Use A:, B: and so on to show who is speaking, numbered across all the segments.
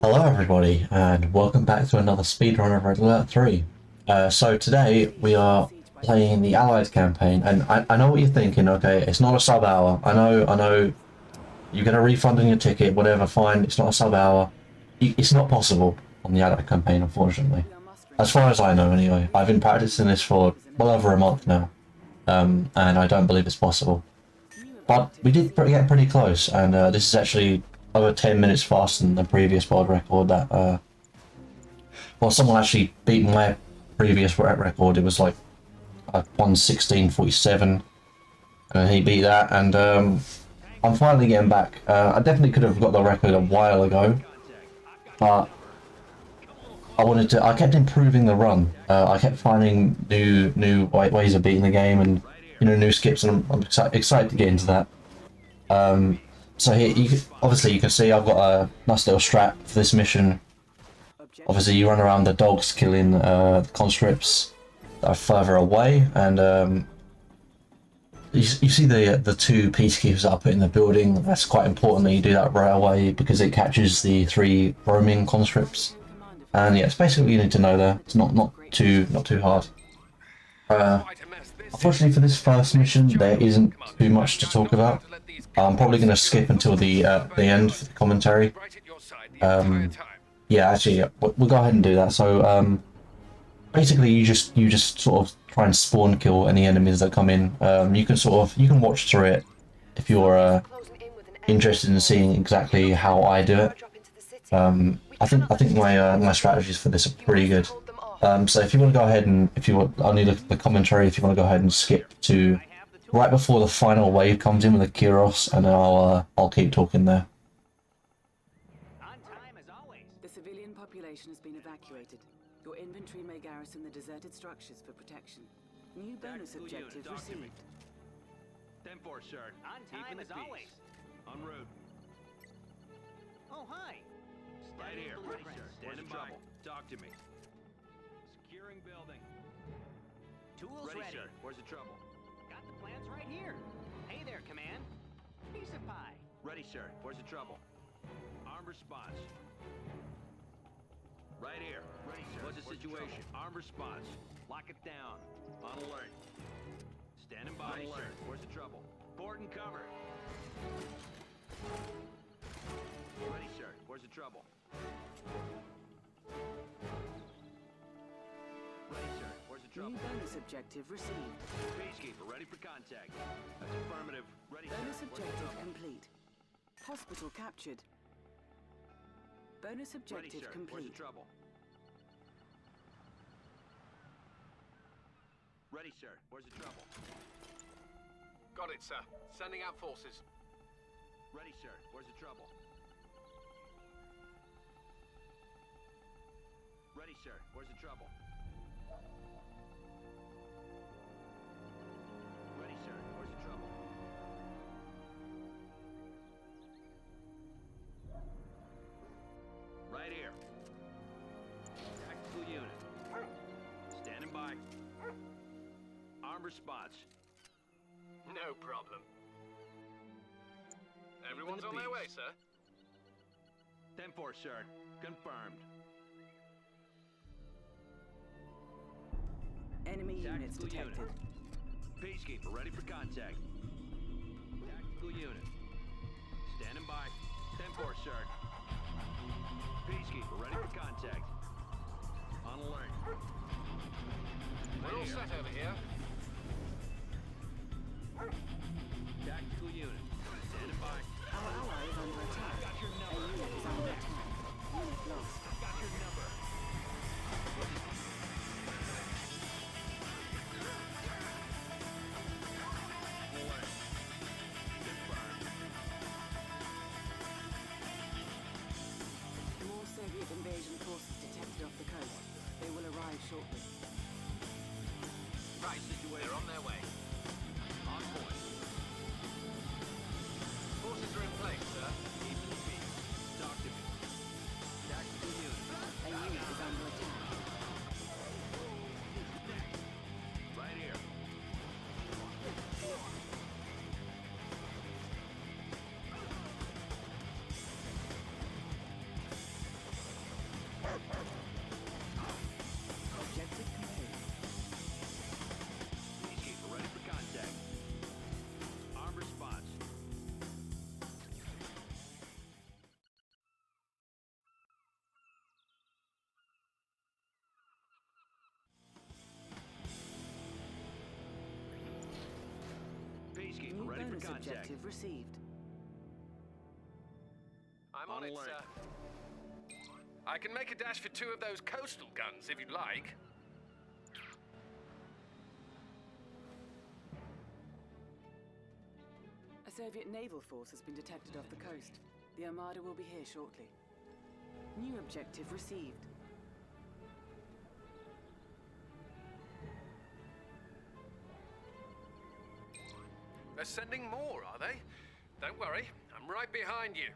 A: Hello everybody, and welcome back to another speedrun of Red Alert 3. So today we are playing the Allied campaign, and I know what you're thinking, okay, it's not a sub-hour. I know, you get a refund on your ticket, whatever, fine, it's not a sub-hour. It's not possible on the Allied campaign, unfortunately. As far as I know, anyway. I've been practicing this for well over a month now, and I don't believe it's possible. But we did get pretty close, and this is actually over 10 minutes faster than the previous world record that, well, someone actually beat my previous record. It was like 1:16:47, and he beat that, and I'm finally getting back. I definitely could have got the record a while ago, but I kept improving the run. I kept finding new ways of beating the game, and new skips, and I'm excited to get into that. So here, obviously you can see I've got a nice little strat for this mission. Obviously you run around the dogs killing the conscripts that are further away, and you see the two peacekeepers that I put in the building. That's quite important that you do that right away because it catches the 3 roaming conscripts. And yeah, it's basically what you need to know there. It's not too hard. Unfortunately for this first mission, there isn't too much to talk about. I'm probably going to skip until the end for the commentary. Yeah, actually, we'll go ahead and do that. So basically, you just sort of try and spawn kill any enemies that come in. You can watch through it if you're interested in seeing exactly how I do it. I think my strategies for this are pretty good. So if you want to go ahead and I'll need the commentary. If you want to go ahead and skip to right before the final wave comes in with the Kyros, and then I'll keep talking there.
B: The civilian population has been evacuated. Your inventory may garrison the deserted structures for protection. New bonus objective received.
C: 10-4, sir. On time as always. En route.
D: Oh, hi.
C: Right here. Ready, sir. Standing by. Talk to me. Securing building.
D: Tools
C: Ready,
D: ready.
C: sir. Where's the trouble?
D: Got the plans right here. Hey there, Command. Piece of pie.
C: Ready, sir. Where's the trouble? Armed response. Right here. Ready, sir. What's the situation? Armed response. Lock it down. On alert. Standing by. Ready, sir. Where's the trouble? Board and cover. Ready, sir. Where's the trouble? Ready, sir. Where's the trouble?
B: New bonus objective received.
C: Peacekeeper, ready for contact. That's affirmative. Ready,
B: Bonus
C: sir. Where's the
B: objective
C: trouble?
B: complete. Hospital captured. Bonus
C: Ready,
B: objective
C: sir. Where's
B: complete.
C: the trouble? Ready, sir. Where's the trouble?
E: Got it, sir. Sending out forces.
C: Ready, sir. Where's the trouble? Ready, sir. Where's the trouble? Ready, sir. Where's the trouble? Right here. Tactical unit. Standing by. Armed response.
E: No problem. Everyone's on their way, sir.
C: 10-4, sir. Confirmed.
B: Enemy units
C: Tactical
B: detected.
C: unit. Peacekeeper, ready for contact. Tactical unit. Standing by. 10-4, sir. Peacekeeper, ready for contact. On alert.
E: We're all set over here.
C: Tactical unit. Standing by.
B: Our ally is under attack.
C: Got your
B: A
C: number.
B: unit is under attack. Unit lost.
C: Got your number. Alert. Confirmed.
B: More Soviet invasion forces detected off the coast. They will arrive shortly.
E: Right, they're on their way.
C: On point.
E: Forces are in place, sir.
C: Keep the peace. Talk to me. Tactical unit.
B: A unit is under attack.
C: Right here.
B: bonus
C: contact.
B: objective received.
E: I'm
C: On
E: on it,
C: alert.
E: sir. I can make a dash for 2 of those coastal guns if you'd like.
B: A Soviet naval force has been detected off the coast. The Armada will be here shortly. New objective received.
E: They're sending more, are they? Don't worry, I'm right behind you.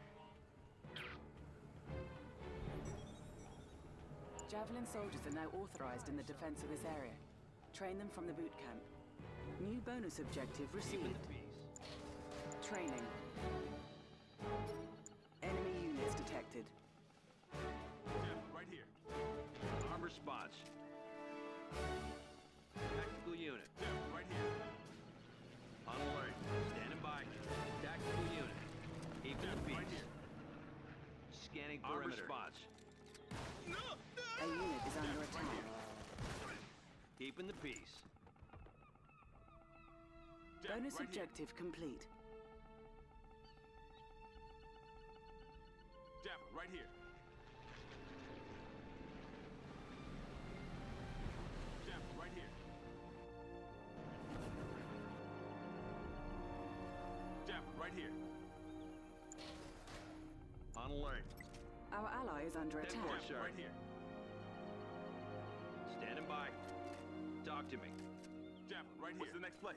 B: Javelin soldiers are now authorized in the defense of this area. Train them from the boot camp. New bonus objective received. Training. Enemy units detected.
C: Right here. Arm response. Tactical unit. Right here. On alert. Standing by. Tactical unit. Keeping the peace. Scanning perimeter. Arm response.
B: A unit is under attack.
C: Keeping the peace.
B: Bonus objective complete.
C: Right here. Right here. Right here. On alert.
B: Our ally is under attack.
C: Right here. Standing by. Talk to me. Right here. What's the next play?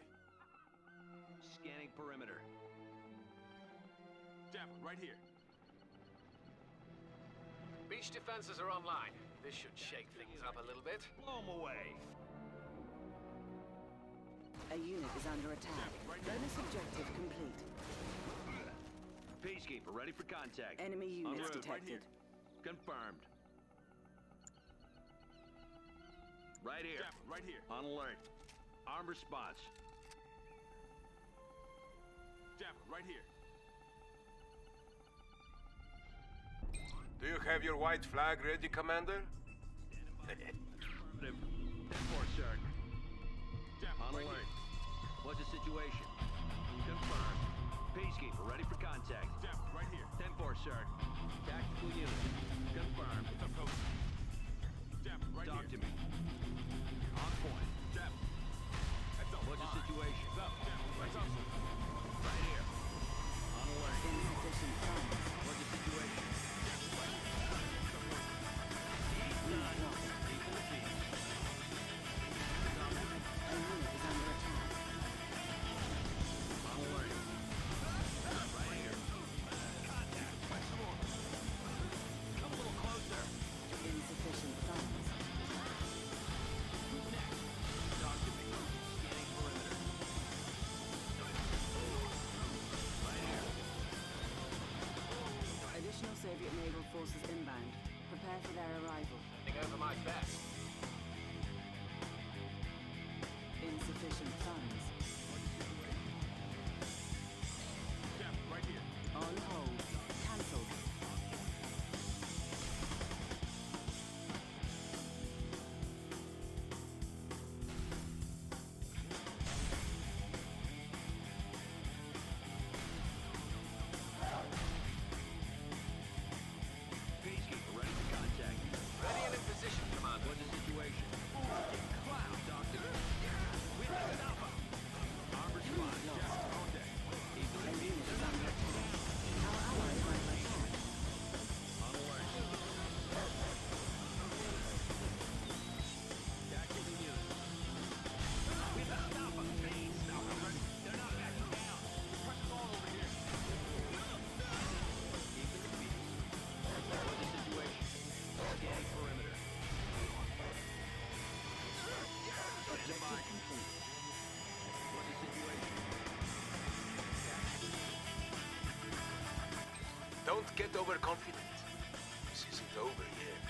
C: Scanning perimeter. Right here.
E: Beach defenses are online. This should shake things up a little bit.
C: Blow 'em away.
B: A unit is under attack. Bonus objective complete.
C: Peacekeeper ready for contact.
B: Enemy
C: En
B: units
C: route.
B: detected.
C: Confirmed. Right here. Right here. On alert. Arm response. Right here.
E: Do you have your white flag ready, Commander?
C: 10-4, sir. On alert. What's the situation? Confirmed. Peacekeeper ready for contact. Right here. 10-4, sir. Tactical unit. Confirmed. Talk to me. On point. What's the situation? Right here. On alert.
B: Insufficient funds.
C: What's the situation? Keeping the peace.
B: A unit is under attack.
C: On alert. Right here. Contact. Come a little closer.
B: Insufficient funds.
C: Talk to me. Scanning perimeter. Right here.
B: Additional Soviet naval forces inbound. Prepare for their arrival.
E: Handing over my best.
B: Insufficient funds.
C: Right here.
B: On hold. Cancelled.
C: Peacekeeper ready for contact.
E: Ready and in position, Commander.
C: What's the situation? Cloud, Doctor. We have an alpha. Arm response. On deck. Keeping the
B: A
C: peace.
B: unit is under attack. Our ally is under attack.
C: On alert. Tactical unit. We have an alpha. Please, stop them. They're not backing down. Press them all over here. Keeping the peace. What's the situation? Scanning perimeter.
B: Objective complete.
C: What's the situation?
E: Don't get overconfident. This isn't over yet.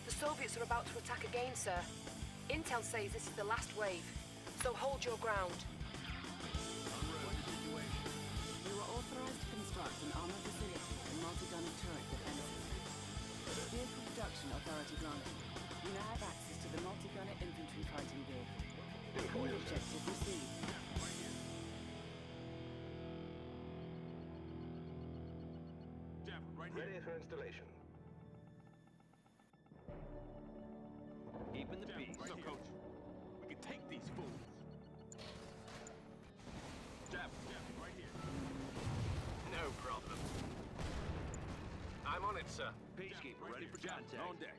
F: The Soviets are about to attack again, sir. Intel says this is the last wave, so hold your ground.
B: You are authorized to construct an armor facility and multi-gunner turret defenses. Vehicle production authority granted. You now have access to the multi-gun objective received.
C: Ready for installation. Keeping the peace.
G: What's up, coach? We can take these fools. Jab, right here.
E: No problem. I'm on it, sir.
C: Peacekeeper, ready for contact.
G: On deck.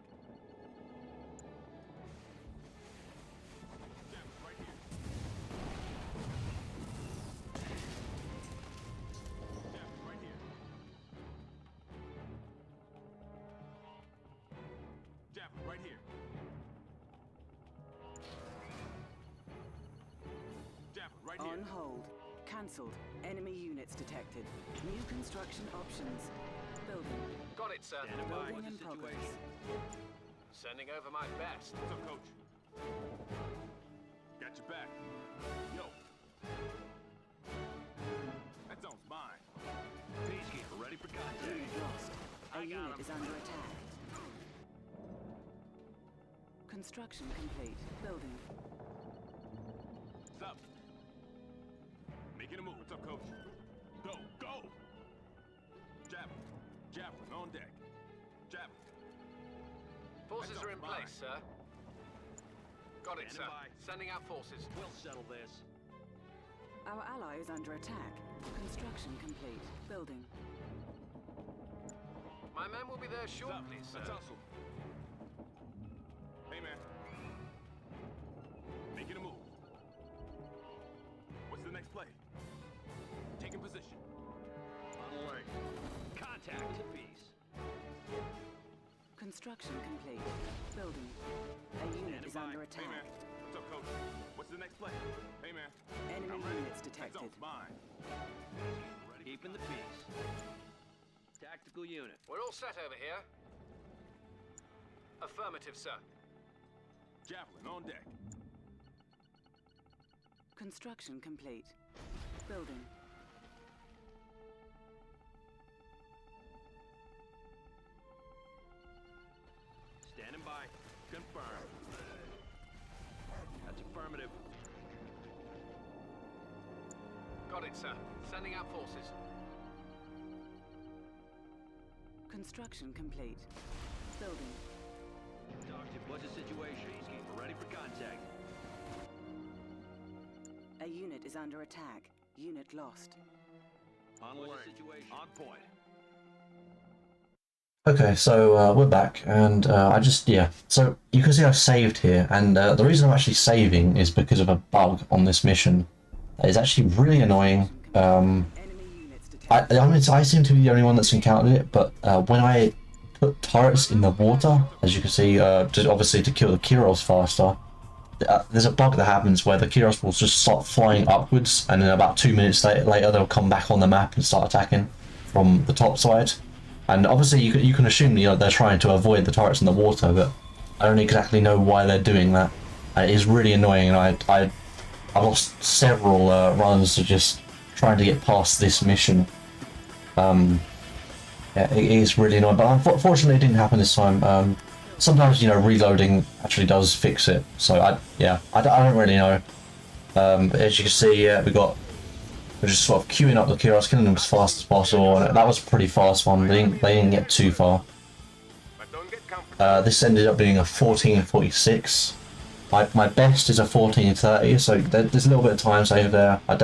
G: Jab, right here. Jab, right here. Jab, right here. Jab, right here.
B: On hold. Cancelled. Enemy units detected. New construction options. Building.
E: Got it, sir.
C: Standing by.
B: Building
C: What's
B: in
C: the
B: progress.
C: situation?
E: Sending over my best.
G: What's up, coach? Got your back. Yo. That zone's mine.
C: Peacekeeper, ready for contact.
B: Unit lost. A
C: I got
B: unit
C: him.
B: is under attack. Construction complete. Building.
G: What's up? Making a move. What's up, coach? Go, go! Javelin. Javelin on deck. Javelin.
E: Forces
G: That's
E: are in
G: mine.
E: place, sir. Got it, sir.
C: Standing by.
E: Sending out forces.
C: We'll settle this.
B: Our ally is under attack. Construction complete. Building.
E: My men will be there
G: What's up?
E: shortly, sir.
G: Let's hustle. Hey, man. Making a move. What's the next play? Taking position.
C: On alert. Contact to peace.
B: Construction complete. Building. A unit
C: Standing
B: is
C: by.
B: under
G: Hey,
B: attack.
G: man. What's up, coach? What's the next play? Hey, man.
B: Enemy
G: I'm ready.
B: units
G: That
B: detected.
G: zone's mine.
C: Ready. Keeping the peace. Tactical unit.
E: We're all set over here. Affirmative, sir.
G: Javelin on deck.
B: Construction complete. Building.
C: Standing by. Confirmed. That's affirmative.
E: Got it, sir. Sending out forces.
B: Construction complete. Building.
C: Doctor, what's the situation? Peacekeeper, ready for contact.
B: A unit is under attack. Unit lost.
C: On alert. What's the situation? On point.
A: Okay, so we're back, and so you can see I've saved here, and the reason I'm actually saving is because of a bug on this mission. It's actually really annoying.
B: Enemy units detected.
A: I mean, I seem to be the only one that's encountered it, but when I put turrets in the water, as you can see, obviously to kill the Kiros faster, there's a bug that happens where the Kiros will just start flying upwards, and then about 2 minutes later they'll come back on the map and start attacking from the top side. And obviously you can assume they're trying to avoid the turrets in the water, but I don't exactly know why they're doing that. It is really annoying, and I lost several runs to just trying to get past this mission. Yeah, it is really annoying, but unfortunately it didn't happen this time. Sometimes reloading actually does fix it, so I don't really know. But as you can see, we're just sort of queuing up the Kiros, killing them as fast as possible, and that was a pretty fast one. They didn't get too far.
E: But don't get comfortable.
A: This ended up being a 14:46. My best is a 14:30, so there's a little bit of time saved there. I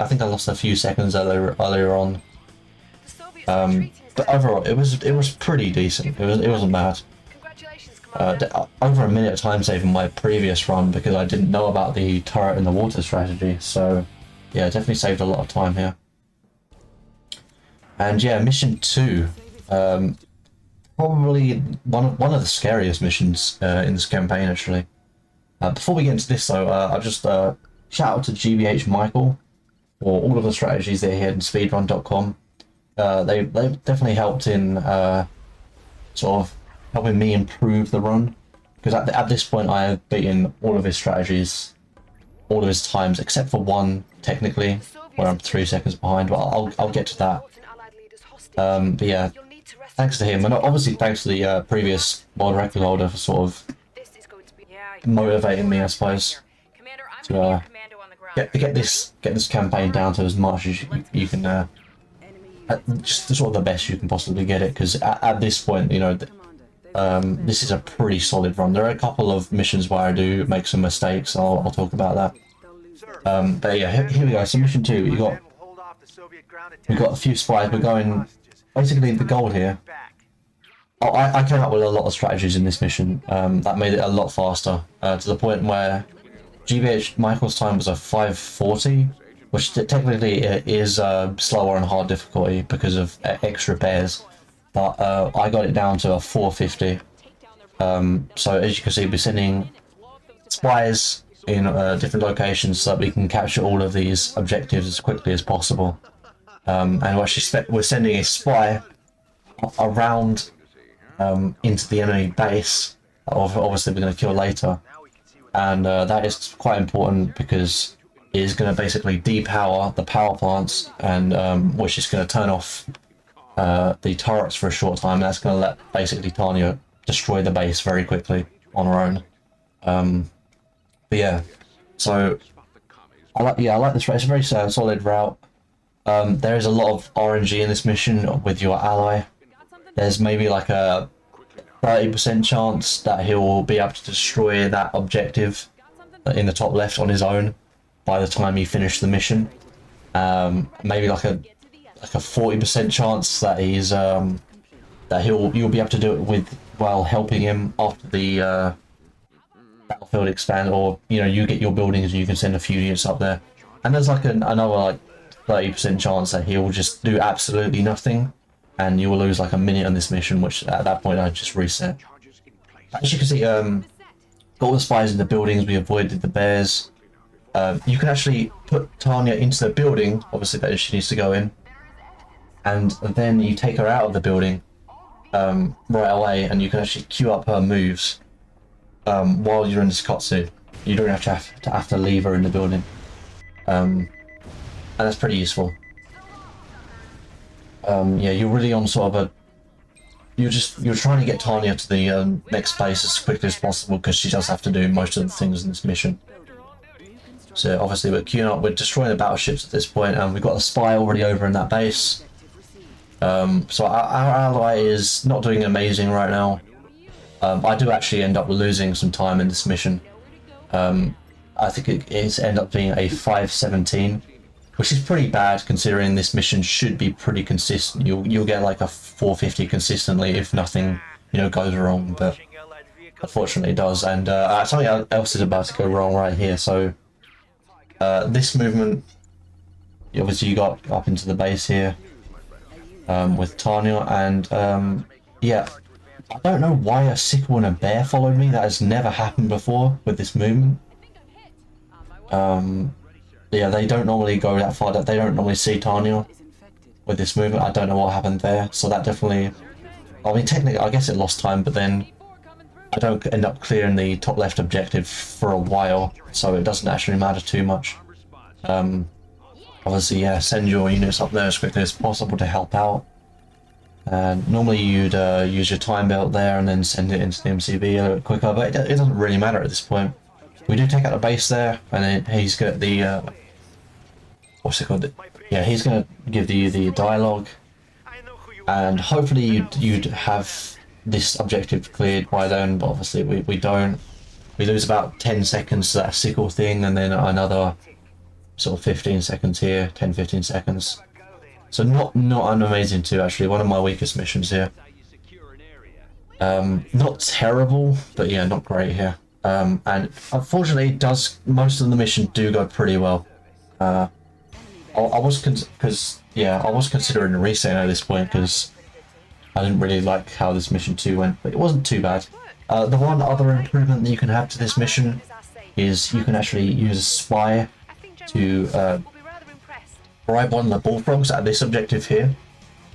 A: think I lost a few seconds earlier on.
F: The Soviets are retreating,
A: But
F: sir.
A: overall, it was pretty decent. It wasn't bad.
F: Congratulations, Commander.
A: Over a minute of time saving my previous run because I didn't know about the turret in the water strategy. So yeah, definitely saved a lot of time here. And yeah, mission 2, probably one of the scariest missions in this campaign actually. Before we get into this though, I'll just shout out to GBH Michael for all of the strategies that he had in speedrun.com. They've definitely helped in sort of helping me improve the run, because at this point I have beaten all of his strategies, all of his times except for one technically where I'm 3 seconds behind, but I'll get to that. But yeah, thanks to him, and obviously thanks to the previous world record holder for sort of
F: This is going to be
A: motivating me, I suppose,
F: Commander, I'm
A: to
F: gonna be your commando
A: get this campaign down to as much as you can, just sort of the best you can possibly get it. Because at this point, you know, this is a pretty solid run. There are a couple of missions where I do make some mistakes. I'll talk about that. But yeah, here we go. So mission 2, we got a few spies. We're going basically the goal here. I came up with a lot of strategies in this mission that made it a lot faster, to the point where GBH Michael's time was a 540, which technically is slower and hard difficulty because of extra bears, but I got it down to a 450. So as you can see, we're sending spies in different locations so that we can capture all of these objectives as quickly as possible. And we're sending a spy around into the enemy base. Obviously we're going to kill later, and that is quite important because it is going to basically depower the power plants, and which is going to turn off the turrets for a short time. That's going to let basically Tanya destroy the base very quickly on her own. But yeah, so I like this route. It's a very solid route. There is a lot of RNG in this mission with your ally. There's maybe like a 30% chance that he'll be able to destroy that objective in the top left on his own by the time you finish the mission. Maybe like a 40% chance that he's that you'll be able to do it while helping him after the battlefield expands, or you know, you get your buildings and you can send a few units up there. And there's like another like 30% chance that he will just do absolutely nothing, and you will lose like a minute on this mission, which at that point I just reset. As you can see, got all the spies in the buildings. We avoided the bears. You can actually put Tanya into the building, obviously that she needs to go in, and then you take her out of the building right away, and you can actually queue up her moves while you're in this cutscene. You don't have to leave her in the building, and that's pretty useful. Yeah, you're really on sort of a... You're trying to get Tanya to the next place as quickly as possible, because she does have to do most of the things in this mission. So obviously we're queuing up, we're destroying the battleships at this point, and we've got a spy already over in that base. So our ally is not doing amazing right now. I do actually end up losing some time in this mission. I think it's end up being a 517. Which is pretty bad considering this mission should be pretty consistent. You'll get like a 450 consistently if nothing, you know, goes wrong, but unfortunately it does. And something else is about to go wrong right here. So this movement, obviously you got up into the base here with Tanya, and yeah, I don't know why a sickle and a bear followed me. That has never happened before with this movement. Yeah, they don't normally go that far. They don't normally see Tanya with this movement. I don't know what happened there. So that definitely... I mean, technically, I guess it lost time, but then I don't end up clearing the top left objective for a while, so it doesn't actually matter too much. Obviously, yeah, send your units up there as quickly as possible to help out. And normally you'd use your time belt there and then send it into the MCV a little bit quicker, but it doesn't really matter at this point. We do take out the base there, and then he's got the... what's it called? Yeah, he's going to give you the dialogue, and hopefully you'd have this objective cleared by then, but obviously we don't. We lose about 10 seconds to that sickle thing, and then another sort of 15 seconds here, 10-15 seconds. So not an amazing two, actually, one of my weakest missions here. Not terrible, but yeah, not great here. And unfortunately, most of the mission do go pretty well. I was considering a reset at this point because I didn't really like how this mission 2 went, but it wasn't too bad. The one other improvement that you can have to this mission is you can actually use a spy to bribe one of the bullfrogs at this objective here,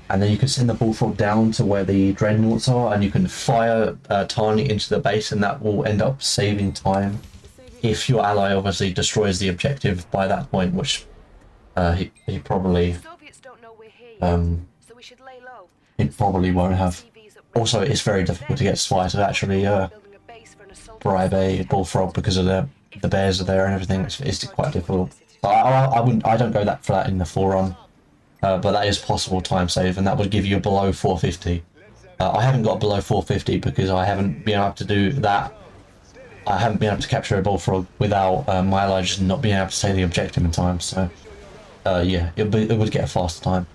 A: and then you can send the bullfrog down to where the dreadnoughts are, and you can fire Tanya into the base, and that will end up saving time if your ally obviously destroys the objective by that point, which he probably it probably won't have. Also, it's very difficult to get spy to actually bribe a bullfrog because of the bears are there and everything. It's quite difficult. So I don't go that for that in the forerun, but that is possible time save, and that would give you a below 450. I haven't got below 450 because I haven't been able to do that. I haven't been able to capture a bullfrog without my ally just not being able to say the objective in time. So yeah, it would get a faster time.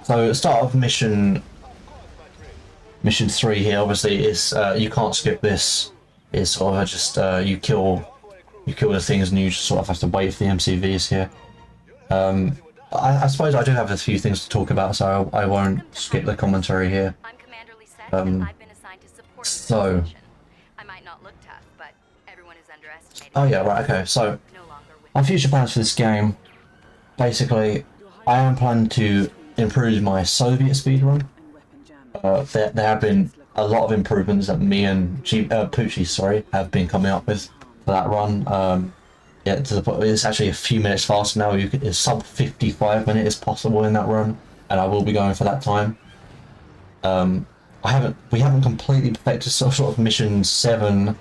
A: So start of mission 3 here. Obviously, is you can't skip this. It's sort of just you kill the things and you just sort of have to wait for the MCVs here. I suppose I do have a few things to talk about, so I won't skip the commentary here.
H: I'm Commander Lisette, and I've been assigned to support this
A: So.
H: mission. I might not look tough, but everyone is underestimating.
A: Oh yeah, right. Okay. So
H: No longer with
A: my future plans for this game, basically, I am planning to improve my Soviet speedrun.
B: And weapon jam.
A: There have been a lot of improvements that me and Poochies, have been coming up with for that run. Yeah, to the point it's actually a few minutes faster now. It's sub 55 minutes is possible in that run, and I will be going for that time. We haven't completely perfected sort of mission 7.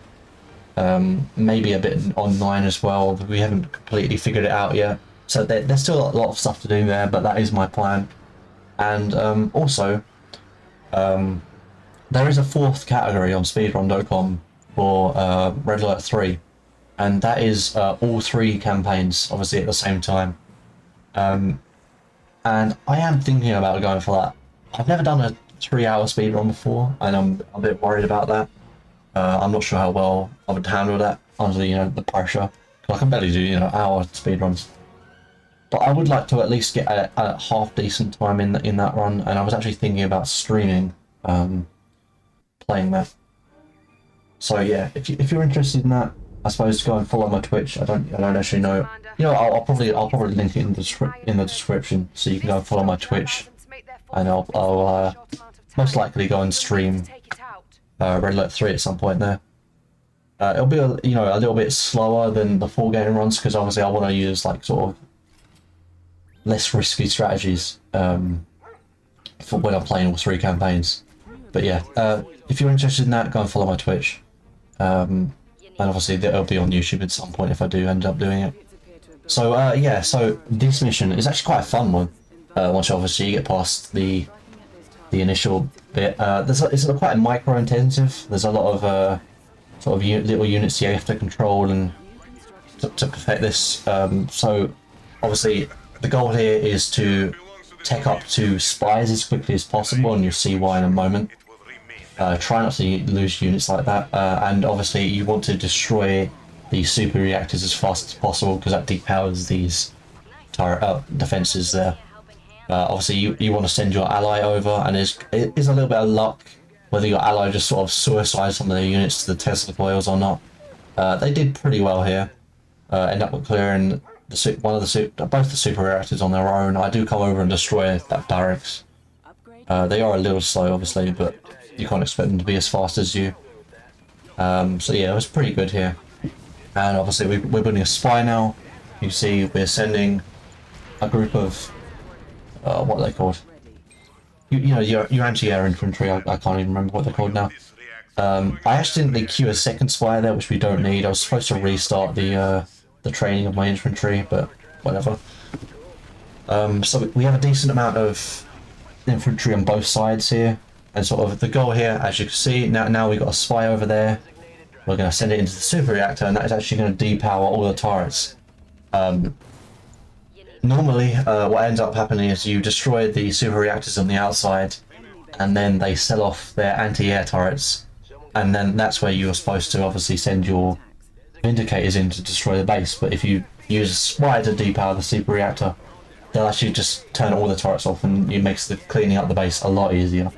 A: Maybe a bit on 9 as well. We haven't completely figured it out yet. So there's still a lot of stuff to do there, but that is my plan. And also, there is a 4th category on speedrun.com for Red Alert 3, and that is all 3 campaigns, obviously at the same time. And I am thinking about going for that. I've never done a 3-hour speedrun before, and I'm a bit worried about that. I'm not sure how well I would handle that under the pressure. I can barely do hour speedruns. But I would like to at least get a half decent time in that run, and I was actually thinking about streaming, playing that. So yeah, if you're interested in that, I suppose go and follow my Twitch. I don't actually know. I'll probably link it in the description, so you can go and follow my Twitch, and I'll most likely go and stream Red Alert 3 at some point there. It'll be a little bit slower than the 4 game runs, because obviously I want to use like sort of less risky strategies for when I'm playing all 3 campaigns. But yeah, if you're interested in that, go and follow my Twitch. And obviously it'll be on YouTube at some point if I do end up doing it. So yeah, so this mission is actually quite a fun one. Once obviously you get past the initial bit, it's quite a micro-intensive. There's a lot of sort of little units you have to control and to perfect this. So obviously the goal here is to tech up to spies as quickly as possible, and you'll see why in a moment. Try not to lose units like that, and obviously you want to destroy the super reactors as fast as possible, because that depowers these defenses there. Obviously you want to send your ally over, and it is a little bit of luck whether your ally just sort of suicides some of their units to the Tesla coils or not. They did pretty well here. End up clearing both the super reactors on their own. I do come over and destroy that barracks. They are a little slow obviously, but you can't expect them to be as fast as you. So yeah, it was pretty good here. And obviously we're building a spy now. You see we're sending a group of what are they called? Your anti-air infantry. I can't even remember what they're called now. I accidentally queue a 2nd spy there, which we don't need. I was supposed to restart the training of my infantry, but whatever. So we have a decent amount of infantry on both sides here, and sort of the goal here, as you can see, now we've got a spy over there. We're going to send it into the super reactor, and that is actually going to depower all the turrets. Normally, what ends up happening is you destroy the super reactors on the outside, and then they sell off their anti-air turrets, and then that's where you're supposed to obviously send your Vindicators in to destroy the base. But if you use a spy to depower the super reactor, they'll actually just turn all the turrets off, and it makes the cleaning up the base a lot easier.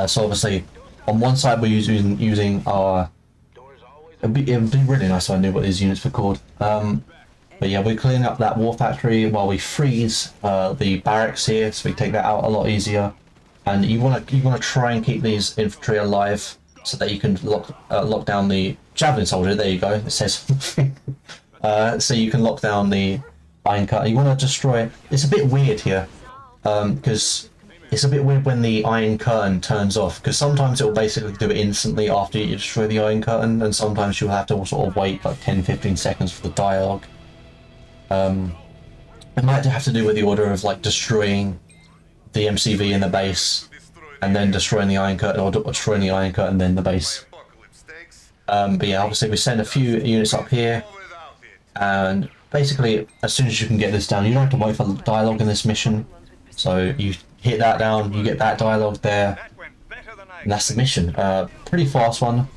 A: So obviously, on one side we're using our... It'd be really nice if I knew what these units were called. But yeah, we're cleaning up that war factory while we freeze the barracks here, so we take that out a lot easier. And you want to try and keep these infantry alive so that you can lock down the javelin soldier. There you go. It says so you can lock down the iron curtain. You want to destroy. It's a bit weird here because it's a bit weird when the iron curtain turns off, because sometimes it will basically do it instantly after you destroy the iron curtain, and sometimes you'll have to sort of wait like 10-15 seconds for the dialogue. It might have to do with the order of like destroying the MCV in the base, and then destroying the Iron Curtain, or destroying the Iron Curtain, then the base. But yeah, obviously we send a few units up here, and basically as soon as you can get this down, you don't have to wait for the dialogue in this mission. So you hit that down, you get that dialogue there, and that's the mission. Pretty fast one.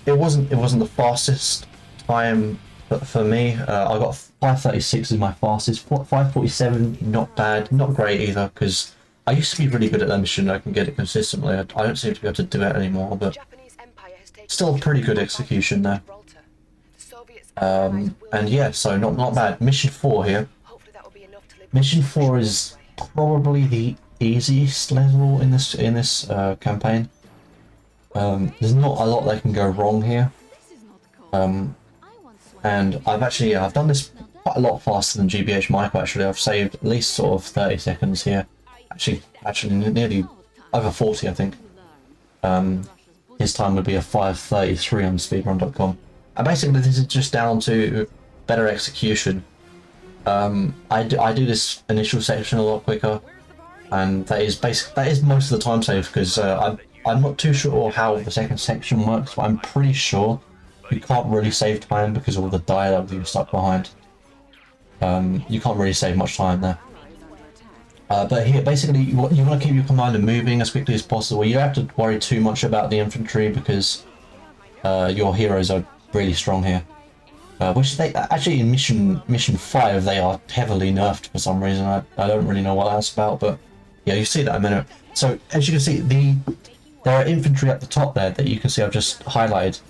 A: It wasn't the fastest time for me. I got 5:36 is my fastest. 5:47, not bad, not great either, because I used to be really good at that mission. I can get it consistently. I don't seem to be able to do it anymore, but still pretty good execution there. And yeah, so not bad. Mission 4 here. Mission 4 is probably the easiest level in this campaign. There's not a lot that can go wrong here. And I've done this quite a lot faster than GBH Michael. Actually, I've saved at least sort of 30 seconds here. Actually, nearly over 40, I think. His time would be a 5:33 on speedrun.com. And basically, this is just down to better execution. I do this initial section a lot quicker, and that is most of the time save, because I'm not too sure how the second section works, but I'm pretty sure you can't really save time because of all the dialogue that you're stuck behind. You can't really save much time there. But here, basically, you want to keep your commander moving as quickly as possible. You don't have to worry too much about the infantry, because your heroes are really strong here. Which they actually in mission 5 they are heavily nerfed for some reason. I don't really know what that's about, but yeah, you see that in a minute. So as you can see, there are infantry at the top there that you can see I've just highlighted.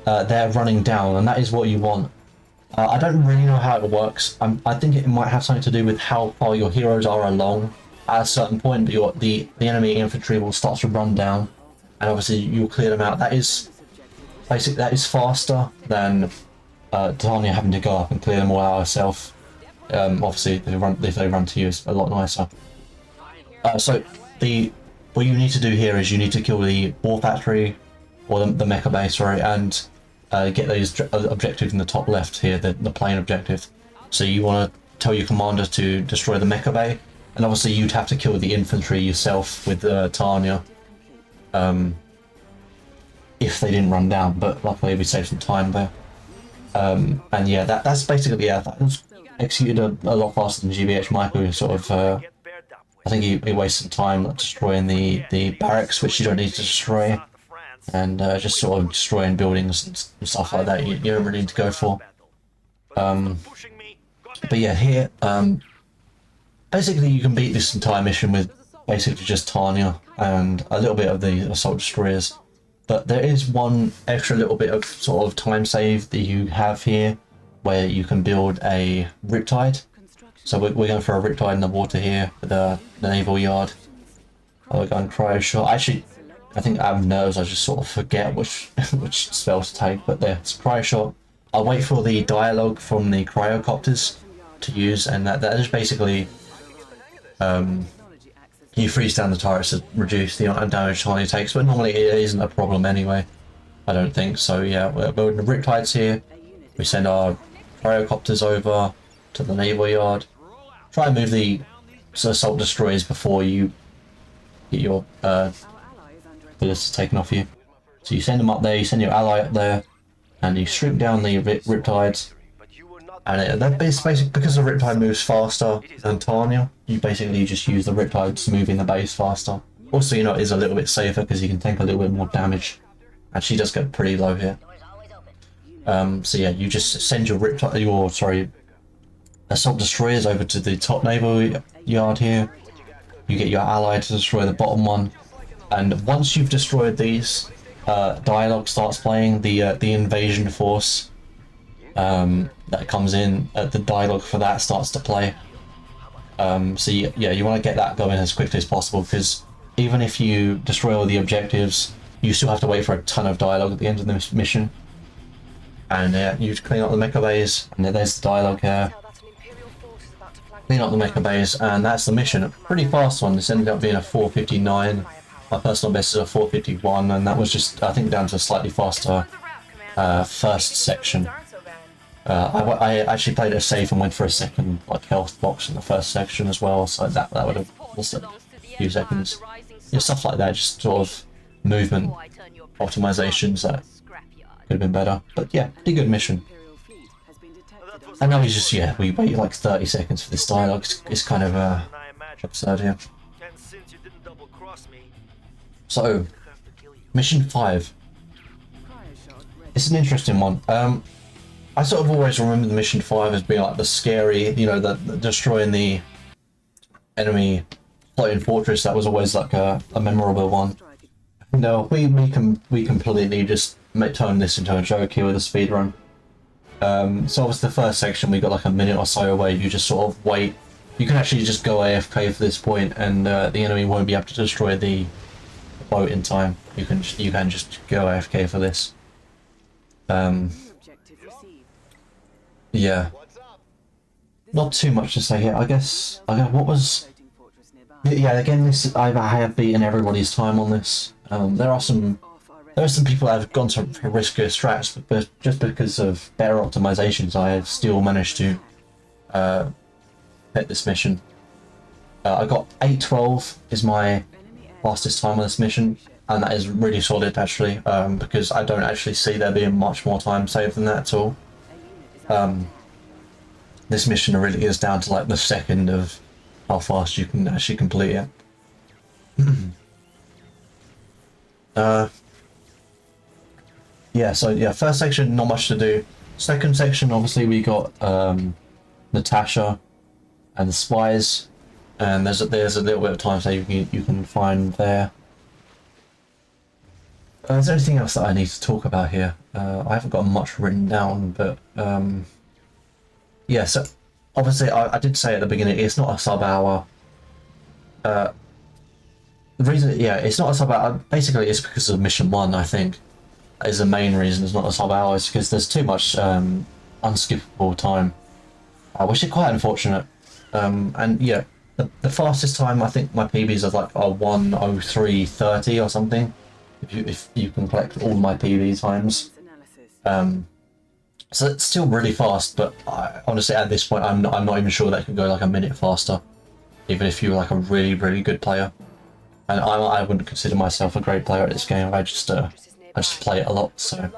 A: They're running down, and that is what you want. I don't really know how it works. I think it might have something to do with how far your heroes are along. At a certain point, the enemy infantry will start to run down, and obviously you'll clear them out. That is faster than Tanya having to go up and clear them all out herself. Obviously, if they run to you, it's a lot nicer. So what you need to do here is you need to kill the ore factory, or the mecha base, sorry, and get those objectives in the top left here, the plane objective. So you want to tell your commander to destroy the mecha bay, and obviously you'd have to kill the infantry yourself with Tanya, if they didn't run down, but luckily we saved some time there. And yeah, that's basically, yeah, that was executed a lot faster than GBH Michael, who sort of, I think he wasted time destroying the barracks, which you don't need to destroy, and just sort of destroying buildings and stuff like that. You don't really need to go for. But yeah, here, basically you can beat this entire mission with basically just Tanya and a little bit of the assault destroyers. But there is one extra little bit of sort of time save that you have here, where you can build a Riptide. So we're going for a Riptide in the water here with the naval yard. We're going cryo shot. Actually, I think out of nerves I just sort of forget which spell to take, but there, it's cryo shot. I'll wait for the dialogue from the cryocopters to use, and that is basically you freeze down the turrets to reduce the amount of damage Tanya takes, but normally it isn't a problem anyway, I don't think. So yeah, we're building the Riptides here. We send our cryocopters over to the naval yard. Try and move the assault destroyers before you get your ballists taken off you. So you send them up there, you send your ally up there, and you strip down the Riptides. And that basically, because the Riptide moves faster than Tanya, you basically just use the Riptide to move in the base faster. Also, you know, it is a little bit safer because you can take a little bit more damage. And she does get pretty low here. So yeah, you just send your assault destroyers over to the top naval yard here. You get your ally to destroy the bottom one. And once you've destroyed these, dialogue starts playing, the invasion force that comes in, the dialogue for that starts to play. So yeah, you want to get that going as quickly as possible, because even if you destroy all the objectives, you still have to wait for a ton of dialogue at the end of the mission. And you clean up the mecha bays, and there's the dialogue here. Clean up the mecha bays, and that's the mission. A pretty fast one. This ended up being a 4:59. My personal best is a 4:51, and that was just, I think, down to a slightly faster first section. I actually played it safe and went for a second like health box in the first section as well, so that would have lost a few seconds. Yeah, stuff like that, just sort of movement optimizations that could have been better. But yeah, pretty good mission.
B: Imperial fleet has been detected.
A: And now we just, yeah, we wait like 30 seconds for this dialogue. It's kind of absurd here.
I: And since you didn't double cross me,
A: So,
I: I have to kill you.
A: mission 5.
B: Cryoshock ready.
A: It's an interesting one. I sort of always remember the mission 5 as being like the scary, you know, the destroying the enemy floating fortress. That was always like a memorable one.
B: Strike.
A: No, we completely just turn this into a joke here with a speedrun. So obviously the first section we got like a minute or so where you just sort of wait. You can actually just go AFK for this point, and the enemy won't be able to destroy the boat in time. You can just go AFK for this.
B: New objective received.
A: Yeah. Not too much to say here. I guess what was.
B: Floating fortress nearby.
A: Yeah, again, this I have beaten everybody's time on this. There are some people that have gone to riskier strats, but just because of better optimizations, I have still managed to hit this mission. I got 8:12 is my fastest time on this mission, and that is really solid actually, because I don't actually see there being much more time saved than that at all. This mission really is down to like the second of how fast you can actually complete it. Yeah, so yeah, first section, not much to do. Second section, obviously we got Natasha and the spies, and there's a little bit of time so you can find there. Is there anything else that I need to talk about here? I haven't got much written down, but yeah, so obviously I did say at the beginning it's not a sub-hour. The reason, yeah, it's not a sub-hour, basically it's because of mission 1, I think, is the main reason it's not a sub-hour, is because there's too much unskippable time, which is quite unfortunate. And yeah, the fastest time, I think my PBs are like 1:03:30 or something, if you can collect all my PB times.
B: Analysis.
A: So it's still really fast, but honestly at this point I'm not even sure that could go like a minute faster, even if you were like a really good player. And I wouldn't consider myself a great player at this game. I just play it a lot. So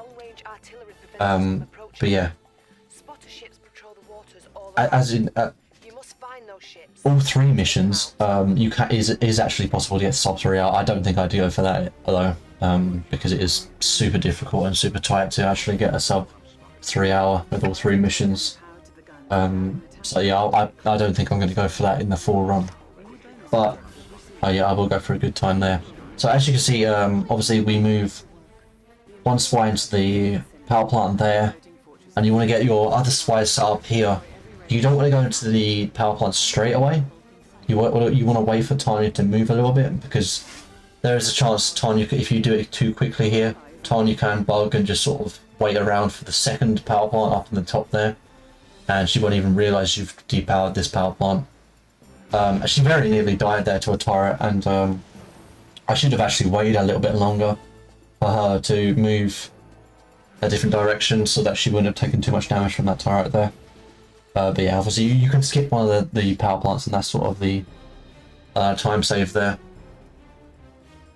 A: but yeah, as in all 3 missions, is actually possible to get sub 3 out. I don't think I'd go for that though, because it is super difficult and super tight to actually get a sub 3 hour with all 3 missions. So yeah, I don't think I'm going to go for that in the full run, but yeah, I will go for a good time there. So as you can see, obviously we move 1 spy into the power plant there, and you want to get your other spies set up here. You don't want to go into the power plant straight away. You want to wait for Tanya to move a little bit, because there is a chance Tanya, if you do it too quickly here, Tanya can bug and just sort of wait around for the second power plant up in the top there, and she won't even realise you've depowered this power plant. She very nearly died there to a turret, and I should have actually waited a little bit longer for her to move a different direction so that she wouldn't have taken too much damage from that turret there. But yeah, obviously you can skip one of the power plants, and that's sort of the time save there.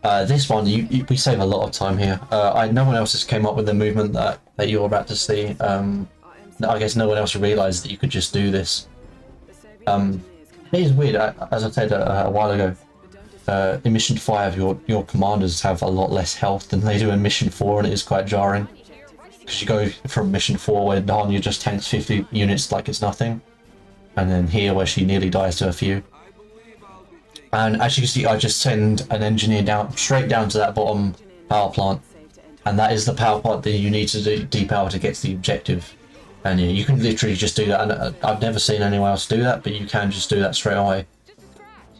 A: This one, we save a lot of time here. No one else has came up with the movement that you're about to see. I guess no one else realised that you could just do this. It is weird, as I said a while ago, in Mission 5 your commanders have a lot less health than they do in Mission 4, and it is quite jarring. Because you go from Mission 4 where Narnia just tanks 50 units like it's nothing, and then here where she nearly dies to a few. And as you can see, I just send an engineer straight down to that bottom power plant, and that is the power plant that you need to depower to get to the objective. And yeah, you can literally just do that, and I've never seen anyone else do that, but you can just do that straight away.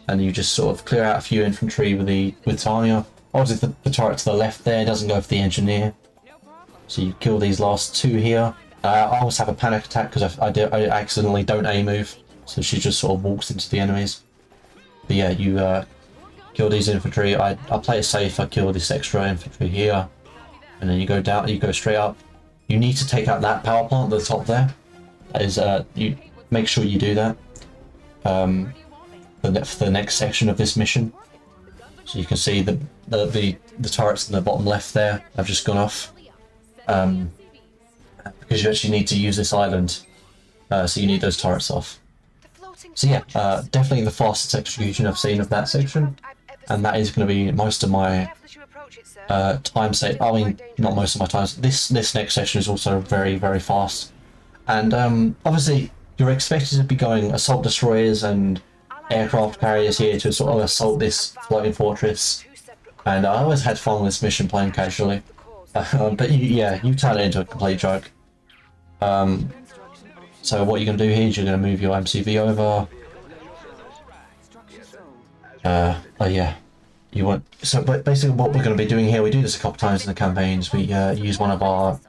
A: And you just sort of clear out a few infantry with Tanya. Obviously the turret to the left there doesn't go for the engineer, so you kill these last 2 here. I always have a panic attack because I accidentally don't A move, so she just sort of walks into the enemies. But yeah, you kill these infantry. I play it safe. I kill this extra infantry here, and then you go down. You go straight up. You need to take out that power plant at the top there, is you make sure you do that for the next section of this mission. So you can see the turrets in the bottom left there have just gone off because you actually need to use this island, so you need those turrets off. So yeah, definitely the fastest execution I've seen of that section, and that is going to be most of my time save. I mean, not most of my time. This next section is also very, very fast, and obviously you're expected to be going assault destroyers and aircraft carriers here to sort of assault this floating fortress, and I always had fun with this mission playing casually. But you turn it into a complete joke. So what you're going to do here is you're going to move your MCV over. Oh yeah, you want. So but basically what we're going to be doing here, we do this a couple times in the campaigns. We use one of our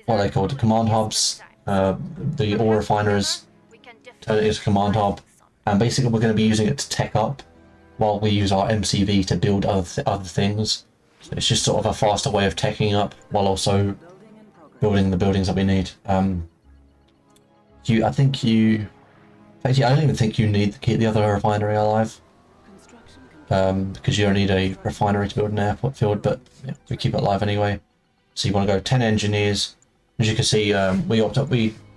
A: what they call the command hubs, the ore refiners, turn it into a command hub. And basically we're going to be using it to tech up while we use our MCV to build other things. So it's just sort of a faster way of teching up while also building the buildings that we need. I don't even think you need to keep the other refinery alive. Because you don't need a refinery to build an airfield, but yeah, we keep it alive anyway. So you want to go 10 engineers. As you can see,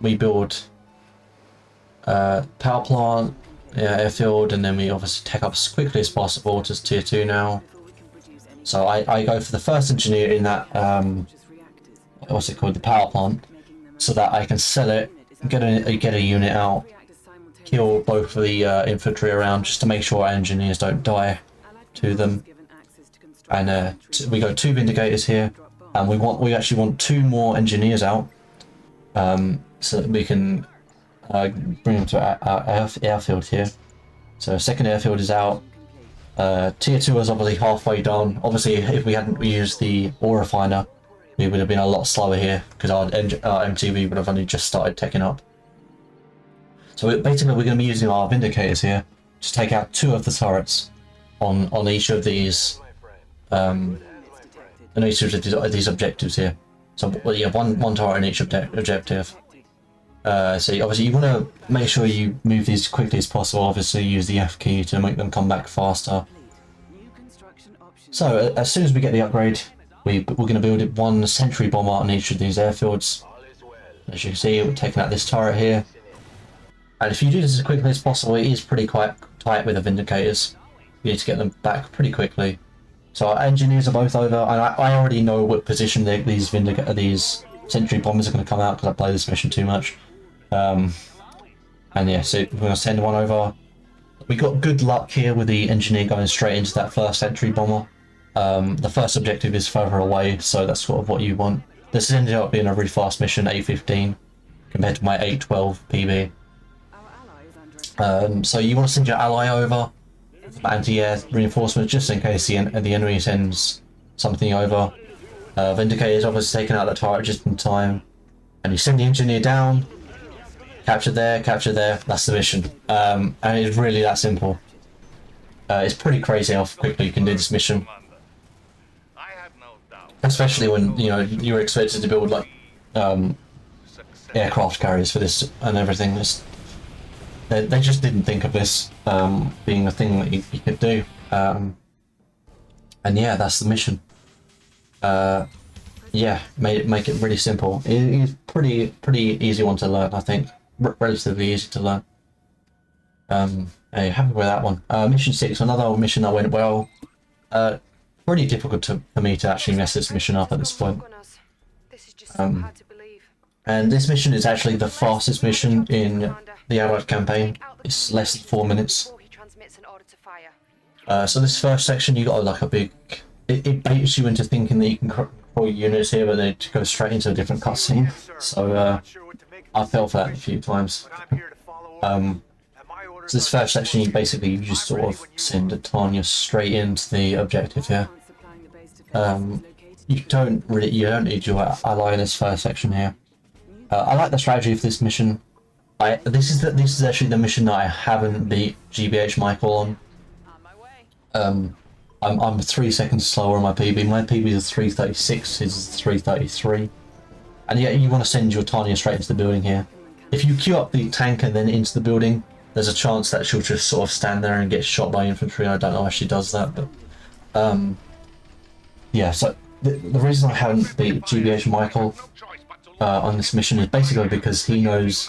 A: we build power plant, airfield, and then we obviously tech up as quickly as possible to tier 2 now. So I go for the first engineer in that what's it called, the power plant, so that I can sell it, get a unit out, kill both of the infantry around just to make sure our engineers don't die to them. And we go 2 vindicators here, and we actually want 2 more engineers out, so that we can bring them to our airfield here. So second airfield is out. Tier 2 is obviously halfway done. Obviously, if we hadn't used the ore refiner, we would have been a lot slower here because our MTV would have only just started teching up. So basically, we're going to be using our vindicators here to take out 2 of the turrets on each of these these objectives here. So well, yeah, one turret in each objective. So obviously you want to make sure you move these as quickly as possible. Obviously use the F key to make them come back faster. So as soon as we get the upgrade, we're going to build 1 sentry bomber on each of these airfields. As you can see, we're taking out this turret here. And if you do this as quickly as possible, it is pretty quite tight with the vindicators. You need to get them back pretty quickly. So our engineers are both over, and I already know what position these sentry bombers are going to come out because I play this mission too much. And yeah, so we're going to send one over. We got good luck here with the engineer going straight into that first sentry bomber. The first objective is further away, so that's sort of what you want. This has ended up being a really fast mission, 8:15, compared to my 8:12 PB. So you want to send your ally over for anti-air reinforcements just in case the enemy sends something over. Vindicator's obviously taking out that turret just in time, and you send the engineer down. Capture there, that's the mission. And it's really that simple. It's pretty crazy how quickly you can do this mission. Especially when, you know, you're expected to build like aircraft carriers for this and everything. They just didn't think of this being a thing that you could do. And yeah, that's the mission. Yeah, make it really simple. It's pretty easy one to learn, I think. Relatively easy to learn. Hey, happy with that one. Mission 6, another mission that went well. Pretty difficult for me to actually mess this mission up at this point. And this mission is actually the fastest mission in the Allied campaign. It's less than 4 minutes. So this first section, you got like a big... It baits you into thinking that you can control units here, but they go straight into a different cutscene. So I fell for that a few times. So this first section, you just sort of send Tanya straight into the objective here. You don't need your ally in this first section here. I like the strategy for this mission. This is actually the mission that I haven't beat GBH Michael on. I'm 3 seconds slower on my PB. My PB is 3:36, his is 3:33. And yeah, you want to send your Tanya straight into the building here. if you queue up the tank and then into the building, there's a chance that she'll just sort of stand there and get shot by infantry. I don't know why she does that, but yeah. So the reason I haven't beat GBH Michael on this mission is basically because he knows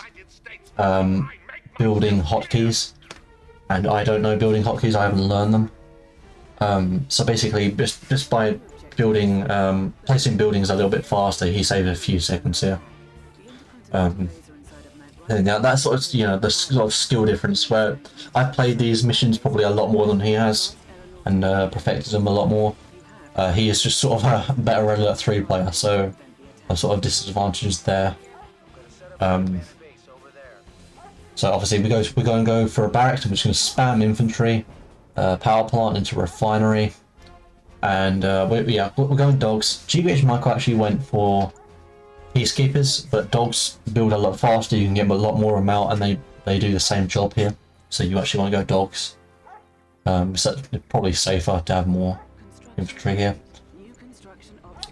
A: building hotkeys, and I don't know building hotkeys. I haven't learned them. So basically, just by building, placing buildings a little bit faster, he saved a few seconds here. And now that's sort of, you know, the sort of skill difference where I've played these missions probably a lot more than he has, and perfected them a lot more. He is just sort of a better Red Alert 3 player, so I'm sort of disadvantaged there. So obviously we're going to go for a barracks. I'm just going to spam infantry, power plant into refinery, and we're going dogs. GBH Michael actually went for peacekeepers, but dogs build a lot faster. You can get a lot more amount, and they do the same job here. So you actually want to go dogs. So it's probably safer to have more infantry here.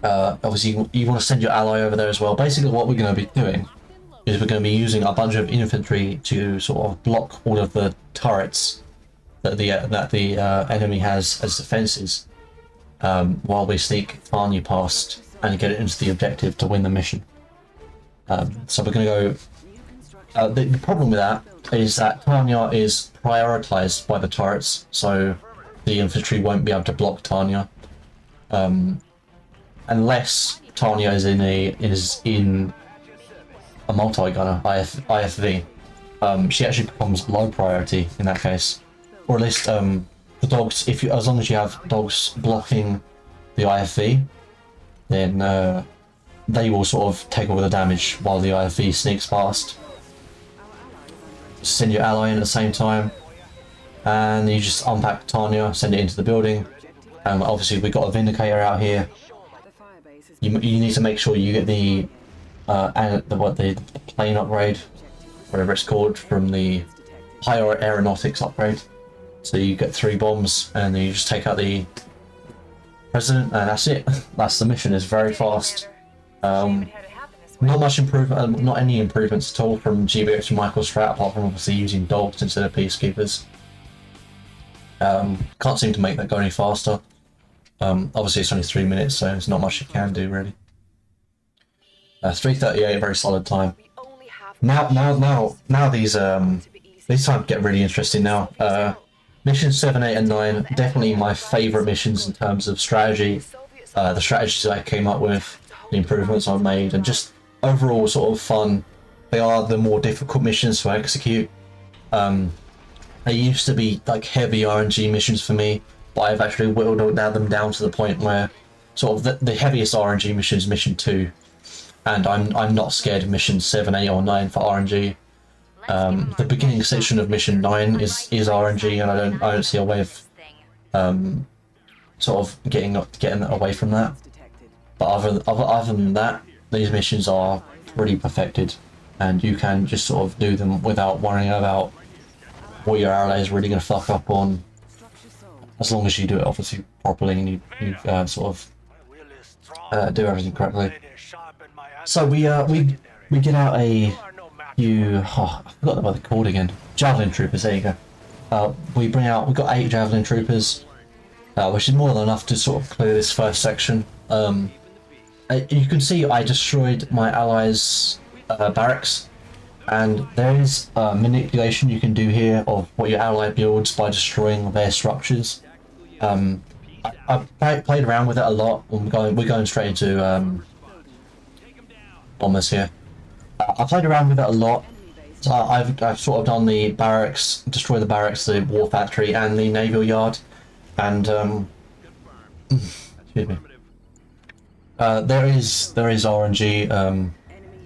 A: Obviously you want to send your ally over there as well. Basically what we're going to be doing is we're going to be using a bunch of infantry to sort of block all of the turrets that the enemy has as defenses, while we sneak Tanya past and get it into the objective to win the mission. So we're going to go. The problem with that is that Tanya is prioritized by the turrets, so the infantry won't be able to block Tanya, unless Tanya is in a multi-gunner IFV. She actually becomes low priority in that case, or at least the dogs. As long as you have dogs blocking the IFV, then they will sort of take all the damage while the IFV sneaks past. Send your ally in at the same time, and you just unpack Tanya, send it into the building. Obviously we've got a Vindicator out here. You need to make sure you get the plane upgrade, whatever it's called, from the higher aeronautics upgrade. So you get 3 bombs, and then you just take out the president, and that's it. That's the mission. It's very fast. Not much improvement, not any improvements at all from GBH and Michael's strat, apart from obviously using dogs instead of peacekeepers. Can't seem to make that go any faster. Obviously it's only 3 minutes, so there's not much you can do really. 3:38, very solid time. Now these times get really interesting now. Missions 7, 8, and 9 definitely my favourite missions in terms of strategy. The strategies I came up with, the improvements I've made, and just overall sort of fun. They are the more difficult missions to execute. They used to be like heavy RNG missions for me, but I've actually whittled them down to the point where sort of the heaviest RNG mission is mission 2, and I'm not scared of mission 7, 8, or 9 for RNG. The beginning section of mission 9 is RNG, and I don't see a way of sort of getting away from that. But other than that, these missions are pretty perfected, and you can just sort of do them without worrying about what your ally is really going to fuck up on, as long as you do it obviously properly and you sort of do everything correctly. So we get out a few, I forgot what they're called again. Javelin troopers. There you go. We've got 8 javelin troopers, which is more than enough to sort of clear this first section. You can see I destroyed my allies' barracks, and there is manipulation you can do here of what your ally builds by destroying their structures. I've played around with it a lot. We're going straight into bombers here. I played around with it a lot. So I've sort of done the barracks, destroy the barracks, the war factory, and the naval yard, and excuse me. There is RNG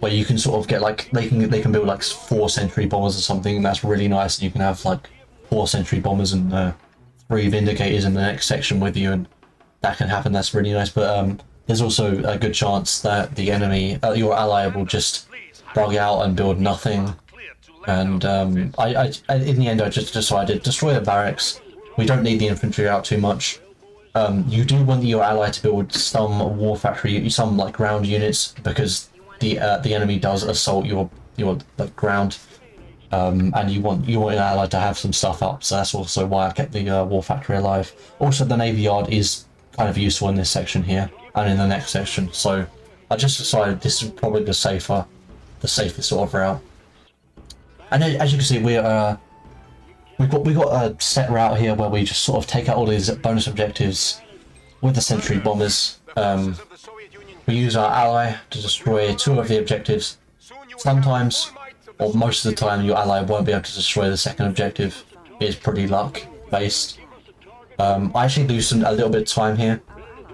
A: where you can sort of get like they can build like 4 sentry bombers or something, and that's really nice. And you can have like 4 sentry bombers and 3 Vindicators in the next section with you, and that can happen. That's really nice. But there's also a good chance that the enemy, your ally, will just bug out and build nothing. And I in the end I just decided destroy the barracks. We don't need the infantry out too much. You do want your ally to build some war factory, some like ground units, because the enemy does assault your the ground, and you want your ally to have some stuff up. So that's also why I kept the war factory alive. Also, the navy yard is kind of useful in this section here and in the next section. So I just decided this is probably the safest sort of route. And as you can see, we got a set route here where we just sort of take out all these bonus objectives with the sentry bombers. We use our ally to destroy 2 of the objectives. Sometimes, or most of the time, your ally won't be able to destroy the second objective. It's pretty luck based. I actually loosened a little bit of time here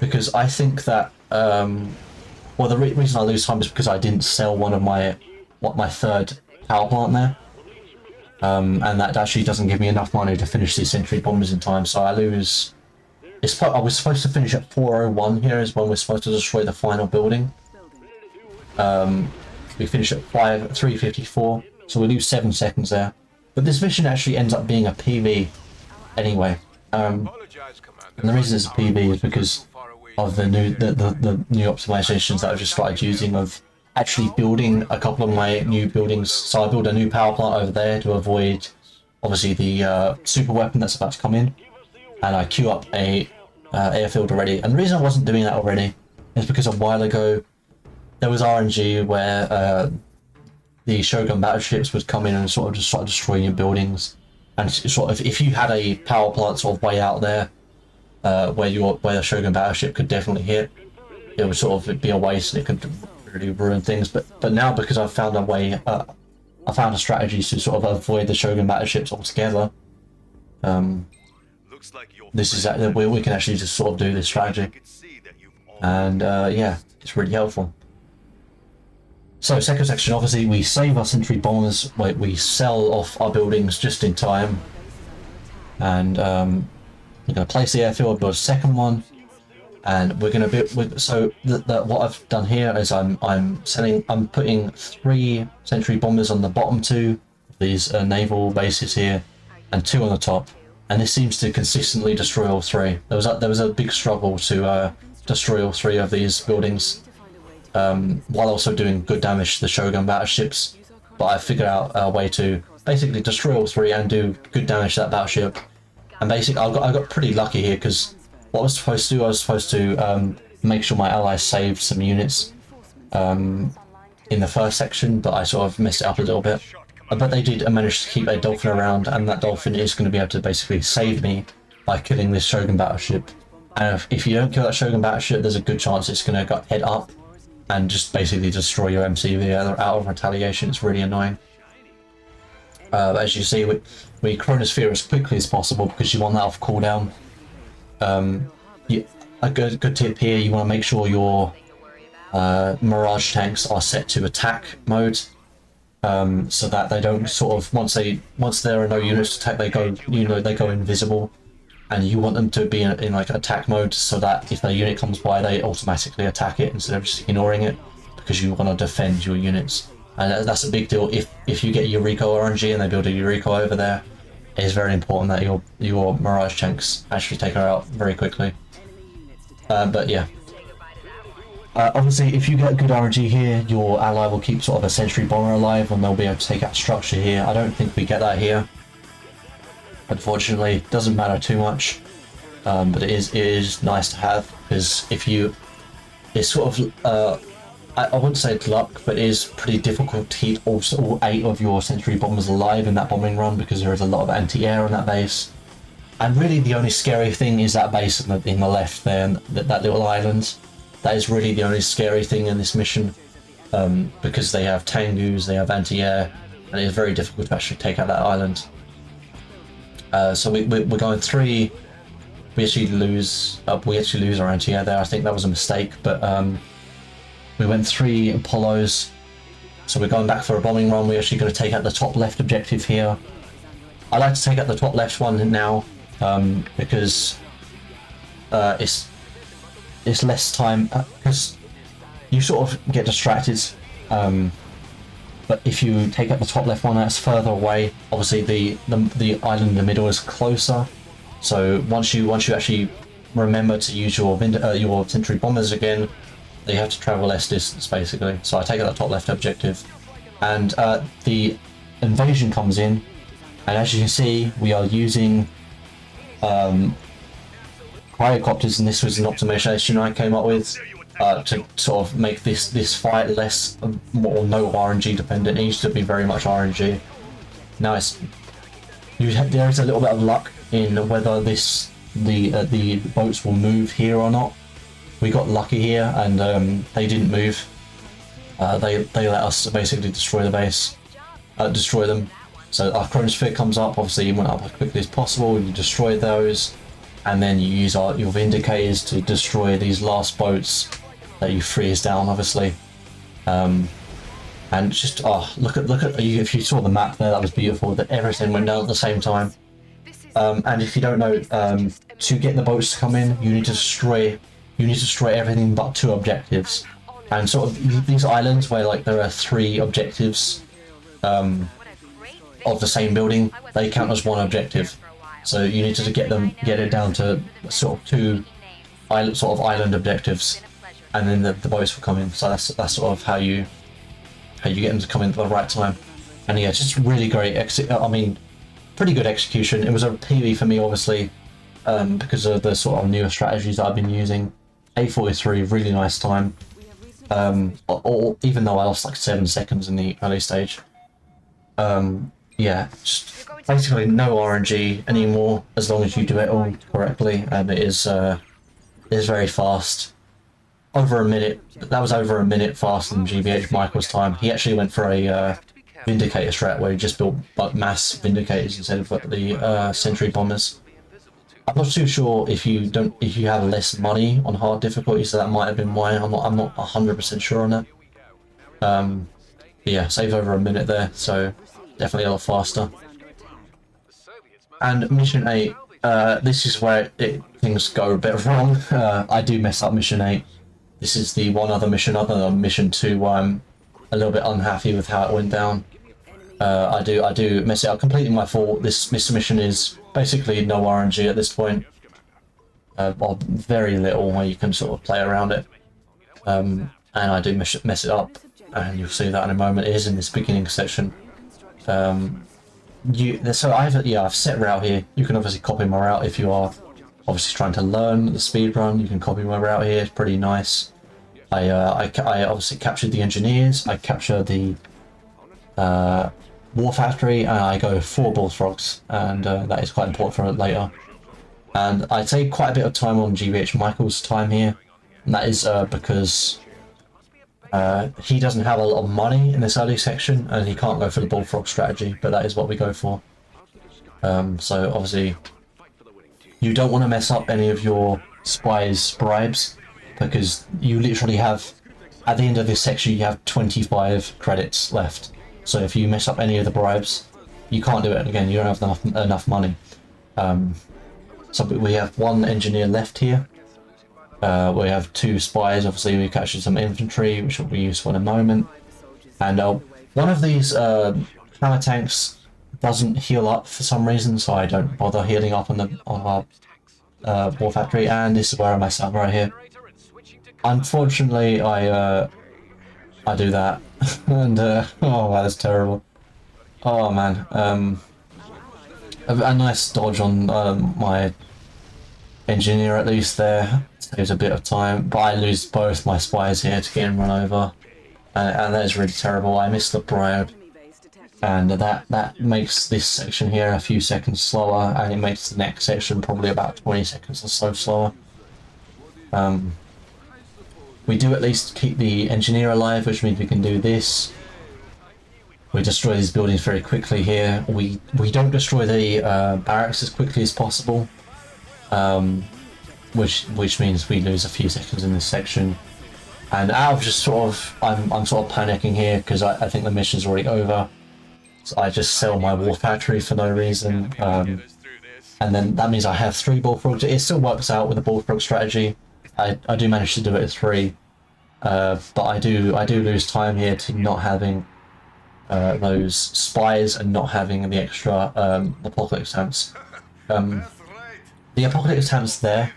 A: because I think that well, the reason I lose time is because I didn't sell one of my third power plant there. And that actually doesn't give me enough money to finish these sentry bombers in time, so I lose. I was supposed to finish at 4:01 here is when we're supposed to destroy the final building. We finish at 3:54, so we lose 7 seconds there. But this mission actually ends up being a PV anyway. And the reason it's a PV is because of the new optimizations that I've just started using of actually building a couple of my new buildings. So I build a new power plant over there to avoid obviously the super weapon that's about to come in, and I queue up a airfield already. And the reason I wasn't doing that already is because a while ago there was RNG where the Shogun battleships would come in and sort of just start destroying your buildings, and sort of if you had a power plant sort of way out there where the Shogun battleship could definitely hit, it would sort of be a waste and it could really ruin things. But now, because I've found a way, I found a strategy to sort of avoid the Shogun battleships altogether. This is where we can actually just sort of do this strategy, and yeah, it's really helpful. So second section, obviously we save our sentry bombers, we sell off our buildings just in time, and we're going to place the airfield, build a second one, and we're going to build. So what I've done here is I'm putting 3 sentry bombers on the bottom 2 of these naval bases here, and 2 on the top, and this seems to consistently destroy all 3. There was a big struggle to destroy all 3 of these buildings, while also doing good damage to the Shogun battleships. But I figured out a way to basically destroy all 3 and do good damage to that battleship. And basically, I got pretty lucky here because what I was supposed to do, I was supposed to make sure my allies saved some units in the first section, but I sort of messed it up a little bit. But they did manage to keep a dolphin around, and that dolphin is going to be able to basically save me by killing this Shogun battleship. And if you don't kill that Shogun battleship, there's a good chance it's going to head up and just basically destroy your MCV out of retaliation. It's really annoying. As you see, we chronosphere as quickly as possible because you want that off cooldown. A good tip here, you want to make sure your Mirage tanks are set to attack mode, so that they don't sort of once there are no units to attack, they go invisible, and you want them to be in like attack mode so that if a unit comes by, they automatically attack it instead of just ignoring it, because you want to defend your units. And that's a big deal. If you get Eureka RNG and they build a Eureka over there, it is very important that your Mirage tanks actually take her out very quickly. But yeah, obviously if you get good RNG here, your ally will keep sort of a sentry bomber alive and they'll be able to take out structure here. I don't think we get that here, unfortunately. It doesn't matter too much, but it is nice to have, because it's sort of I wouldn't say it's luck, but it is pretty difficult to keep all 8 of your sentry bombers alive in that bombing run, because there is a lot of anti-air on that base. And really the only scary thing is that base in the left there, and that little island. That is really the only scary thing in this mission, because they have Tengus, they have anti-air, and it is very difficult to actually take out that island. So we're going 3. We actually lose our anti-air there. I think that was a mistake, but we went 3 Apollos, so we're going back for a bombing run. We're actually going to take out the top left objective here. I like to take out the top left one now, because it's less time, because you sort of get distracted. But if you take out the top left one, that's further away. Obviously the island in the middle is closer, so once you actually remember to use your sentry bombers again, you have to travel less distance basically. So I take out the top left objective, and the invasion comes in, and as you can see, we are using cryocopters, and this was an optimization I came up with to sort of make this fight less or no RNG dependent. It used to be very much RNG. Now there is a little bit of luck in whether the boats will move here or not. We got lucky here, and they didn't move. They let us basically destroy the base, destroy them. So our chronosphere comes up. Obviously, you went up as quickly as possible. You destroy those, and then you use your vindicators to destroy these last boats that you freeze down, obviously. And just look at if you saw the map there, that was beautiful. That everything went down at the same time. And if you don't know, to get the boats to come in, you need to destroy everything but 2 objectives. And sort of these islands where like there are 3 objectives of the same building, they count as 1 objective. So you need to get it down to sort of 2 island objectives, and then the boats will come in. So that's sort of how you get them to come in at the right time. And yeah, just really great pretty good execution. It was a PB for me, obviously, because of the sort of newer strategies that I've been using. 8:43, really nice time. Even though I lost like 7 seconds in the early stage. Yeah, just basically no RNG anymore as long as you do it all correctly, and it is very fast. Over a minute. That was over a minute faster than GBH Michael's time. He actually went for a Vindicator strat where he just built mass Vindicators instead of the Sentry Bombers. I'm not too sure if you have less money on hard difficulty, so that might have been why. I'm not 100% sure on that. Yeah, saved over a minute there, so definitely a lot faster. And mission 8, this is where things go a bit wrong. I do mess up mission 8. This is the one other mission other than mission 2 where I'm a little bit unhappy with how it went down. I do mess it up, completely my fault. This mission is basically no RNG at this point. Or very little where you can sort of play around it. And I do mess it up, and you'll see that in a moment. It is in this beginning section. I've set route here. You can obviously copy my route if you are obviously trying to learn the speedrun. You can copy my route here. It's pretty nice. I obviously captured the engineers. I capture the war factory, and I go 4 bullfrogs, and that is quite important for later. And I take quite a bit of time on GBH Michael's time here, and that is because he doesn't have a lot of money in this early section, and he can't go for the bullfrog strategy, but that is what we go for. So obviously you don't want to mess up any of your spies' bribes, because you literally have, at the end of this section, you have 25 credits left. So if you mess up any of the bribes, you can't do it again. You don't have enough money. So we have 1 engineer left here. We have 2 spies. Obviously, we captured some infantry, which will be useful in a moment. And one of these power tanks doesn't heal up for some reason, so I don't bother healing up on our war factory. And this is where I mess up right here. Unfortunately, I do that, and oh, wow, that's terrible. Oh man, a nice dodge on my engineer at least there, saves a bit of time, but I lose both my spies here to getting run over, and that is really terrible. I missed the bribe, and that makes this section here a few seconds slower, and it makes the next section probably about 20 seconds or so slower. We do at least keep the engineer alive, which means we can do this. We destroy these buildings very quickly here. We don't destroy the barracks as quickly as possible, which means we lose a few seconds in this section. And out of just sort of, I'm sort of panicking here because I think the mission's already over. So I just sell my war factory for no reason, and then that means I have 3 bullfrogs. It still works out with the bullfrog strategy. I do manage to do it at 3, but I do lose time here to not having those spies and not having the extra apocalypse tamps. The apocalypse tamps there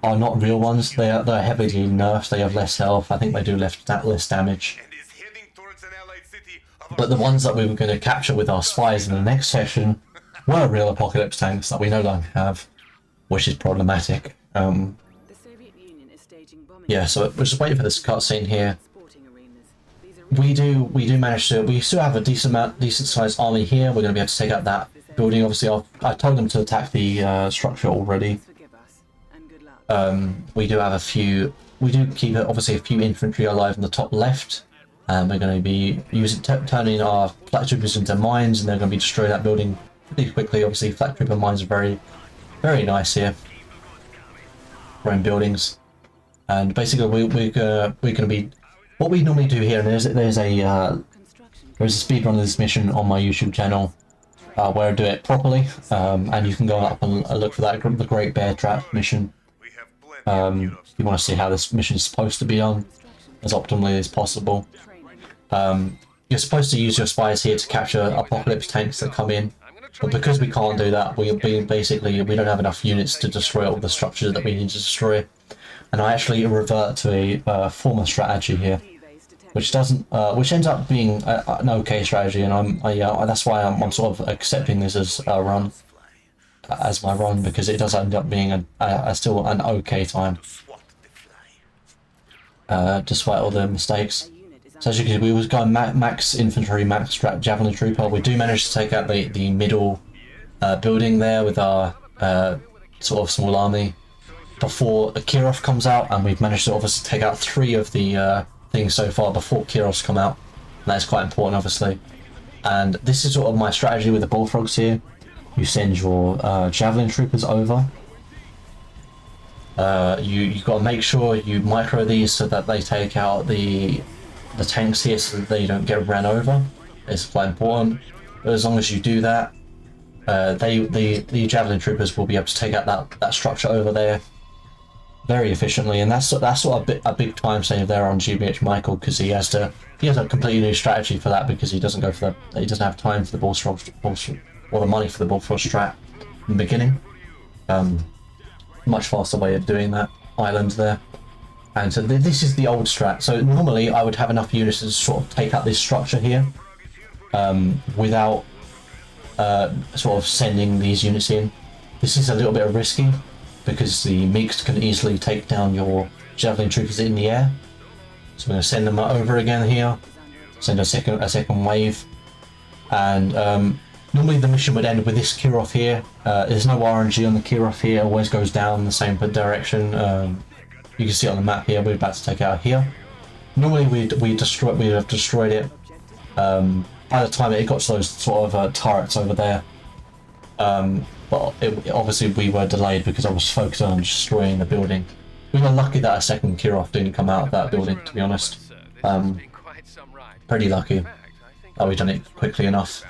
A: are not real ones. They're heavily nerfed. They have less health. I think they do less damage.
G: And is heading towards an allied city
A: But the ones that we were going to capture with our spies in the next session were real apocalypse tanks that we no longer have, which is problematic.
B: The Soviet Union is staging bombing
A: Yeah, so we're just waiting for this cutscene here.
B: sporting arenas. These
A: We do manage to. We still have a decent sized army here. We're going to be able to take out that building. Obviously, I told them to attack the structure already.
B: forgive us and good luck.
A: We do have a few. We do keep obviously a few infantry alive in the top left. We're going to be turning our flak troopers into mines, and they're going to be destroying that building pretty quickly. Obviously, flak trooper mines are very nice here. We're in buildings, and basically we're going to be. What we normally do here, and there's a speedrun of this mission on my YouTube channel where I do it properly, and you can go up and look for that the Great Bear Trap mission. If you want to see how this mission is supposed to be done as optimally as possible. You're supposed to use your spies here to capture apocalypse tanks that come in, but because we can't do that, we don't have enough units to destroy all the structures that we need to destroy. And I actually revert to a former strategy here, which ends up being an okay strategy, and that's why I'm sort of accepting this as a run, as my run, because it does end up being still an okay time, despite all the mistakes. So as you can see, we was going max infantry, max javelin trooper. We do manage to take out the middle building there with our sort of small army before Kirov comes out, and we've managed to obviously take out 3 of the things so far before Kirov's come out. And that's quite important, obviously. And this is sort of my strategy with the bullfrogs here. You send your javelin troopers over. You've got to make sure you micro these so that they take out the tanks here so that they don't get ran over. It's quite important. But as long as you do that, the javelin troopers will be able to take out that structure over there very efficiently, and that's sort of a big time save there on GBH Michael, because he has a completely new strategy for that, because he doesn't have time for the bullfrog or the money for the bullfrog strat in the beginning. Much faster way of doing that island there. And so this is the old strat. So normally I would have enough units to sort of take out this structure here without sort of sending these units in. This is a little bit risky because the MiGs can easily take down your javelin troopers in the air. So we're going to send them over again here, send a second wave, and normally the mission would end with this Kirov here. There's no RNG on the Kirov here, it always goes down the same direction. You can see it on the map here. We're about to take out here. Normally we'd have destroyed it by the time it got to those sort of turrets over there. But obviously we were delayed because I was focused on destroying the building. We were lucky that a second Kirov didn't come out of that building, to be honest. Pretty lucky that we done it quickly enough.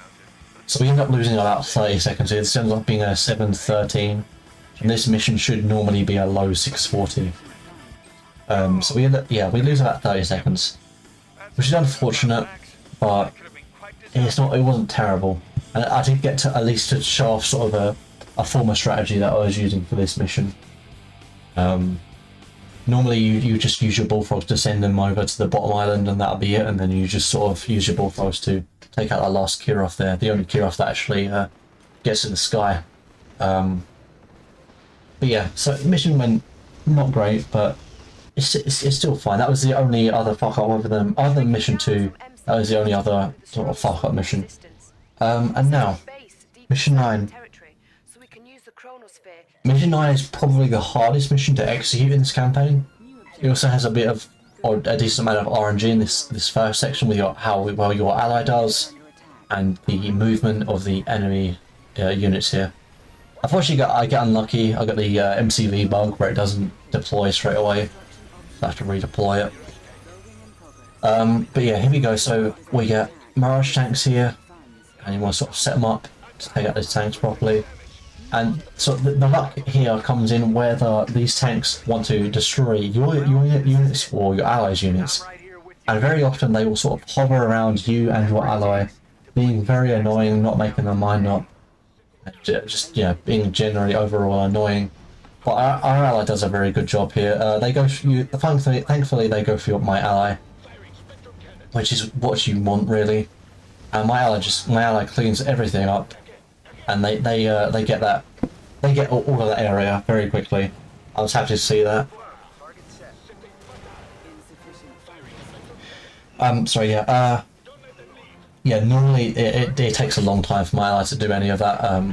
A: So we end up losing about 30 seconds here. This ends up being a 7:13, and this mission should normally be a low 6:40. So we lose about 30 seconds, which is unfortunate, but it wasn't terrible. And I did get to at least to show off sort of a former strategy that I was using for this mission. Normally you just use your bullfrogs to send them over to the bottom island, and that'll be it, and then you just sort of use your bullfrogs to take out that last Kirov there, the only Kirov that actually gets in the sky. But yeah, so mission went not great, but it's still fine. That was the only other fuck up other than mission 2. That was the only other sort of fuck up mission. And now mission 9. Mission 9 is probably the hardest mission to execute in this campaign. It also has a decent amount of RNG in this first section with how well your ally does and the movement of the enemy units here. Unfortunately, I get unlucky. I got the MCV bug where it doesn't deploy straight away. I have to redeploy it. But yeah, here we go. So we get Mirage tanks here, and you want to sort of set them up to take out these tanks properly. And so the luck here comes in whether these tanks want to destroy your units or your allies' units. And very often they will sort of hover around you and your ally, being very annoying, not making their mind up. Just, being generally overall annoying. But our ally does a very good job here. They go for you. Thankfully, they go for my ally, which is what you want, really. and my ally cleans everything up, and they get all of that area very quickly. I was happy to see that. Sorry, yeah, yeah. Normally it takes a long time for my ally to do any of that.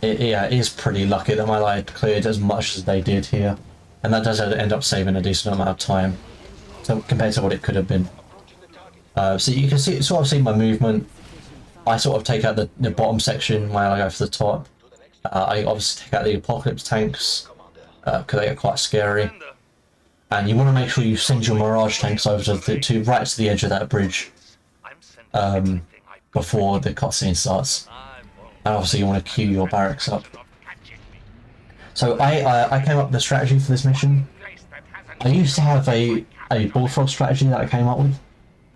A: It is pretty lucky that my ally cleared as much as they did here, and that does end up saving a decent amount of time, so compared to what it could have been. So you can sort of see my movement. I sort of take out the bottom section while I go for the top. I obviously take out the apocalypse tanks because they get quite scary. And you want to make sure you send your Mirage tanks over to right to the edge of that bridge before the cutscene starts. And obviously you want to queue your barracks up. So I came up with a strategy for this mission. I used to have a bullfrog strategy that I came up with,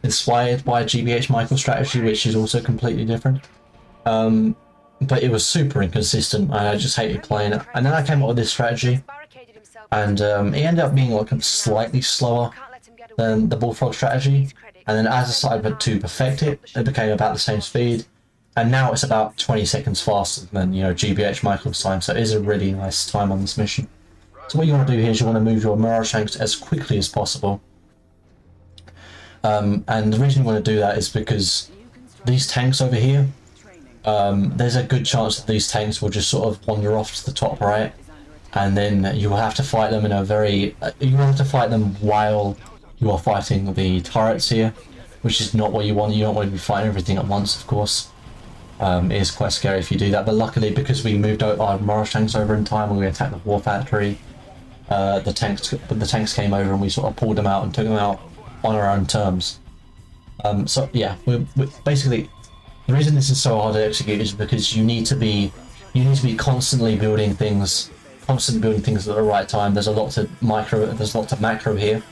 A: inspired by GBH Michael's strategy, which is also completely different. But it was super inconsistent, and I just hated playing it. And then I came up with this strategy, and it ended up being like slightly slower than the bullfrog strategy. And then as I started to perfect it, it became about the same speed. And now it's about 20 seconds faster than, you know, GBH Michael's time, so it is a really nice time on this mission. So what you want to do here is you want to move your Mirage tanks as quickly as possible. And the reason you want to do that is because these tanks over here, there's a good chance that these tanks will just sort of wander off to the top right, and then you will have to fight them in a very... you will have to fight them while you are fighting the turrets here, which is not what you want. You don't want to be fighting everything at once, of course. It is quite scary if you do that, but luckily because we moved our Mirage tanks over in time when we attacked the war factory, the tanks came over and we sort of pulled them out and took them out on our own terms. So yeah, we basically, the reason this is so hard to execute is because you need to be constantly building things at the right time. There's lots of macro here,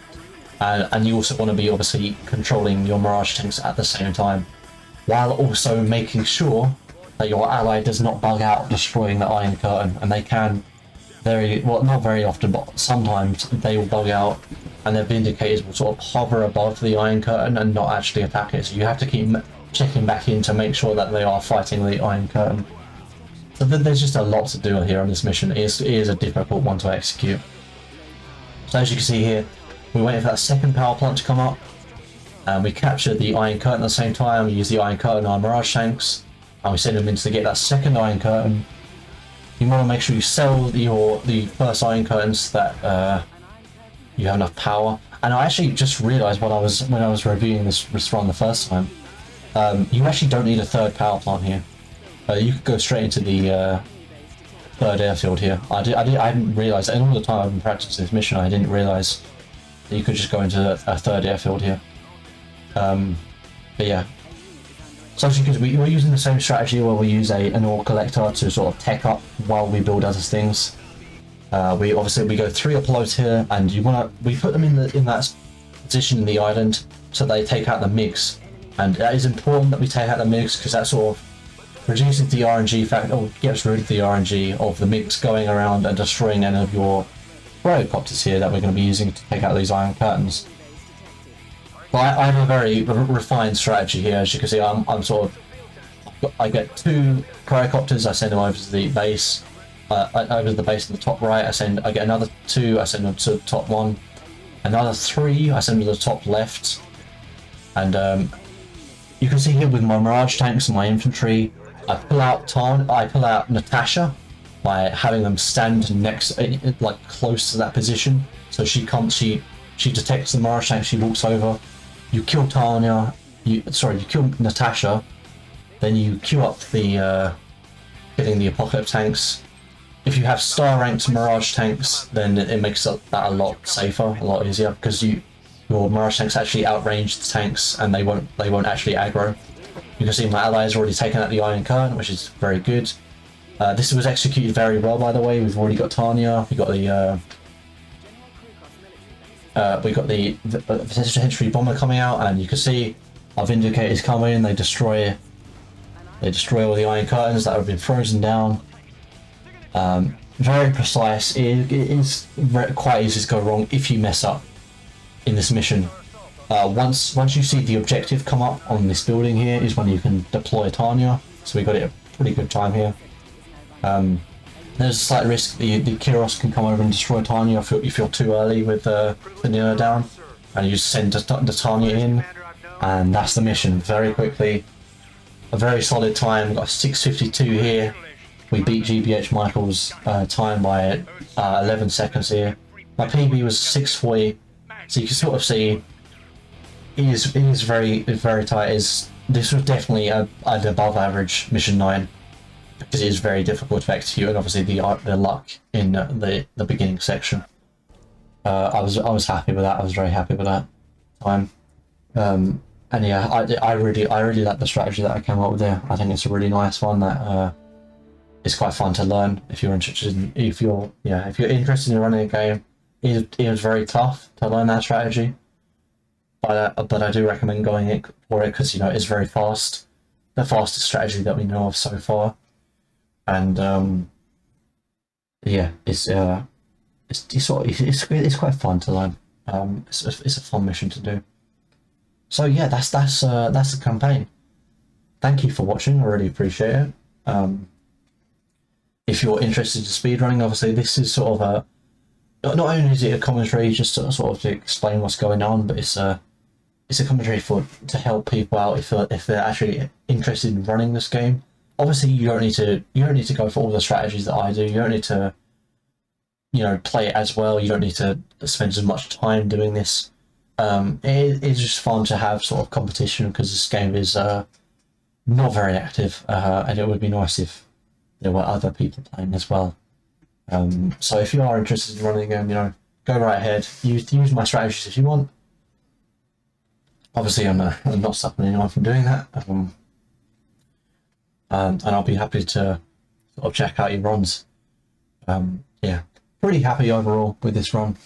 A: and you also want to be obviously controlling your Mirage tanks at the same time, while also making sure that your ally does not bug out destroying the Iron Curtain. And they can not very often, but sometimes they will bug out, and their Vindicators will sort of hover above the Iron Curtain and not actually attack it. So you have to keep checking back in to make sure that they are fighting the Iron Curtain. So there's just a lot to do here on this mission. It is a difficult one to execute. So as you can see here, we waited for that second power plant to come up, and we captured the Iron Curtain at the same time. We used the Iron Curtain on our Mirage tanks, and we sent them in to get that second Iron Curtain. You want to make sure you sell the first Iron Curtains that you have enough power. And I actually just realised when I was reviewing this run the first time, you actually don't need a third power plant here. You could go straight into the third airfield here. I hadn't realised, and all the time I've been practicing this mission, I didn't realise that you could just go into a third airfield here. But yeah. So as you can see, we're using the same strategy where we use an ore collector to sort of tech up while we build other things. We go 3 Apollos here, and we put them in that position in the island so they take out the MiGs. And that is important that we take out the MiGs because that sort of reduces the RNG factor, or gets rid of the RNG of the MiGs going around and destroying any of your Triocopters here that we're going to be using to take out these Iron Curtains. But I have a very refined strategy here. As you can see, I get 2 Triocopters, I send them over to the base. Over to the base in the top right, I get another 2, I send them to the top 1. Another 3, I send them to the top left. And you can see here with my Mirage tanks and my infantry, I pull out Natasha by having them stand next, like close to that position. So she detects the Mirage tank, she walks over. You kill Tanya, you kill Natasha, then you queue up the getting the Apocalypse tanks. If you have star ranked Mirage tanks, then it makes that a lot safer, a lot easier, because your Mirage tanks actually outrange the tanks and they won't actually aggro. You can see my ally has already taken out the Iron Curtain, which is very good. This was executed very well, by the way. We've already got Tanya. We got the Henry bomber coming out, and you can see our Vindicators come in. They destroy all the Iron Curtains that have been frozen down. Very precise. It is quite easy to go wrong if you mess up in this mission. Once you see the objective come up on this building here is when you can deploy Tanya. So we got it a pretty good time here. There's a slight risk the Kiros can come over and destroy Tanya if you're too early with the Nino down, and you send the Tanya in, and that's the mission very quickly. A very solid time. Got a 6:52 here. We beat GBH Michael's time by 11 seconds here. My PB was 6:40, so you can sort of see it is very tight. This was definitely an above average mission 9 because it is very difficult to execute, and obviously the luck in the beginning section. I was happy with that. I was very happy with that time. And yeah, I really like the strategy that I came up with there. I think it's a really nice one that it's quite fun to learn if you're interested if you're interested in running a game. It was very tough to learn that strategy, but I do recommend going for it because it's very fast, the fastest strategy that we know of so far, and yeah, it's quite fun to learn. It's a fun mission to do. So yeah, that's the campaign. Thank you for watching. I really appreciate it. If you're interested in speedrunning, obviously this is sort of not only is it a commentary just to sort of to explain what's going on, but it's a commentary to help people out if they're actually interested in running this game. Obviously, you don't need to go for all the strategies that I do. You don't need to play it as well. You don't need to spend as much time doing this. It's just fun to have sort of competition because this game is not very active, and it would be nice if there were other people playing as well. So if you are interested in running a game, go right ahead. Use my strategies if you want. Obviously, I'm not stopping anyone from doing that. And I'll be happy to sort of check out your runs. Yeah, pretty happy overall with this run.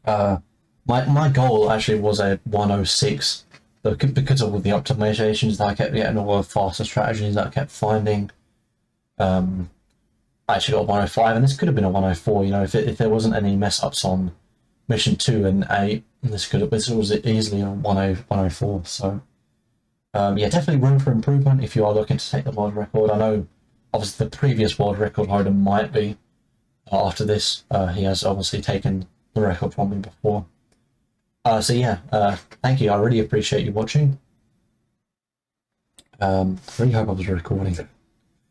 A: My goal actually was a 106, but because of all the optimizations that I kept getting, all the faster strategies that I kept finding, I actually got a 105, and this could have been a 104. If there wasn't any mess ups on mission 2 and 8, this was easily a 104. So yeah, definitely room for improvement if you are looking to take the world record. I know obviously the previous world record holder might be after this. He has obviously taken the record from me before. So yeah, thank you. I really appreciate you watching. I really hope I was recording.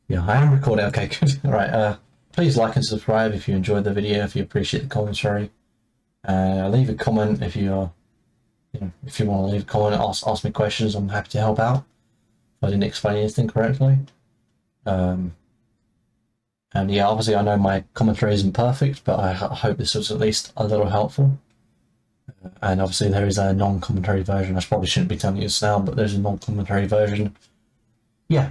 A: Yeah, I am recording. Okay, good. All right. Please like and subscribe if you enjoyed the video. If you appreciate the commentary, leave a comment if you if you want to leave a comment. Ask me questions. I'm happy to help out if I didn't explain anything correctly. And yeah, obviously I know my commentary isn't perfect, but I hope this was at least a little helpful. And obviously there is a non-commentary version. I probably shouldn't be telling you this now, but there's a non-commentary version. Yeah.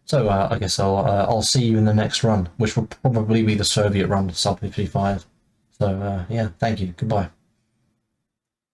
A: So I guess I'll see you in the next run, which will probably be the Soviet run, Sub 55. So yeah, thank you. Goodbye.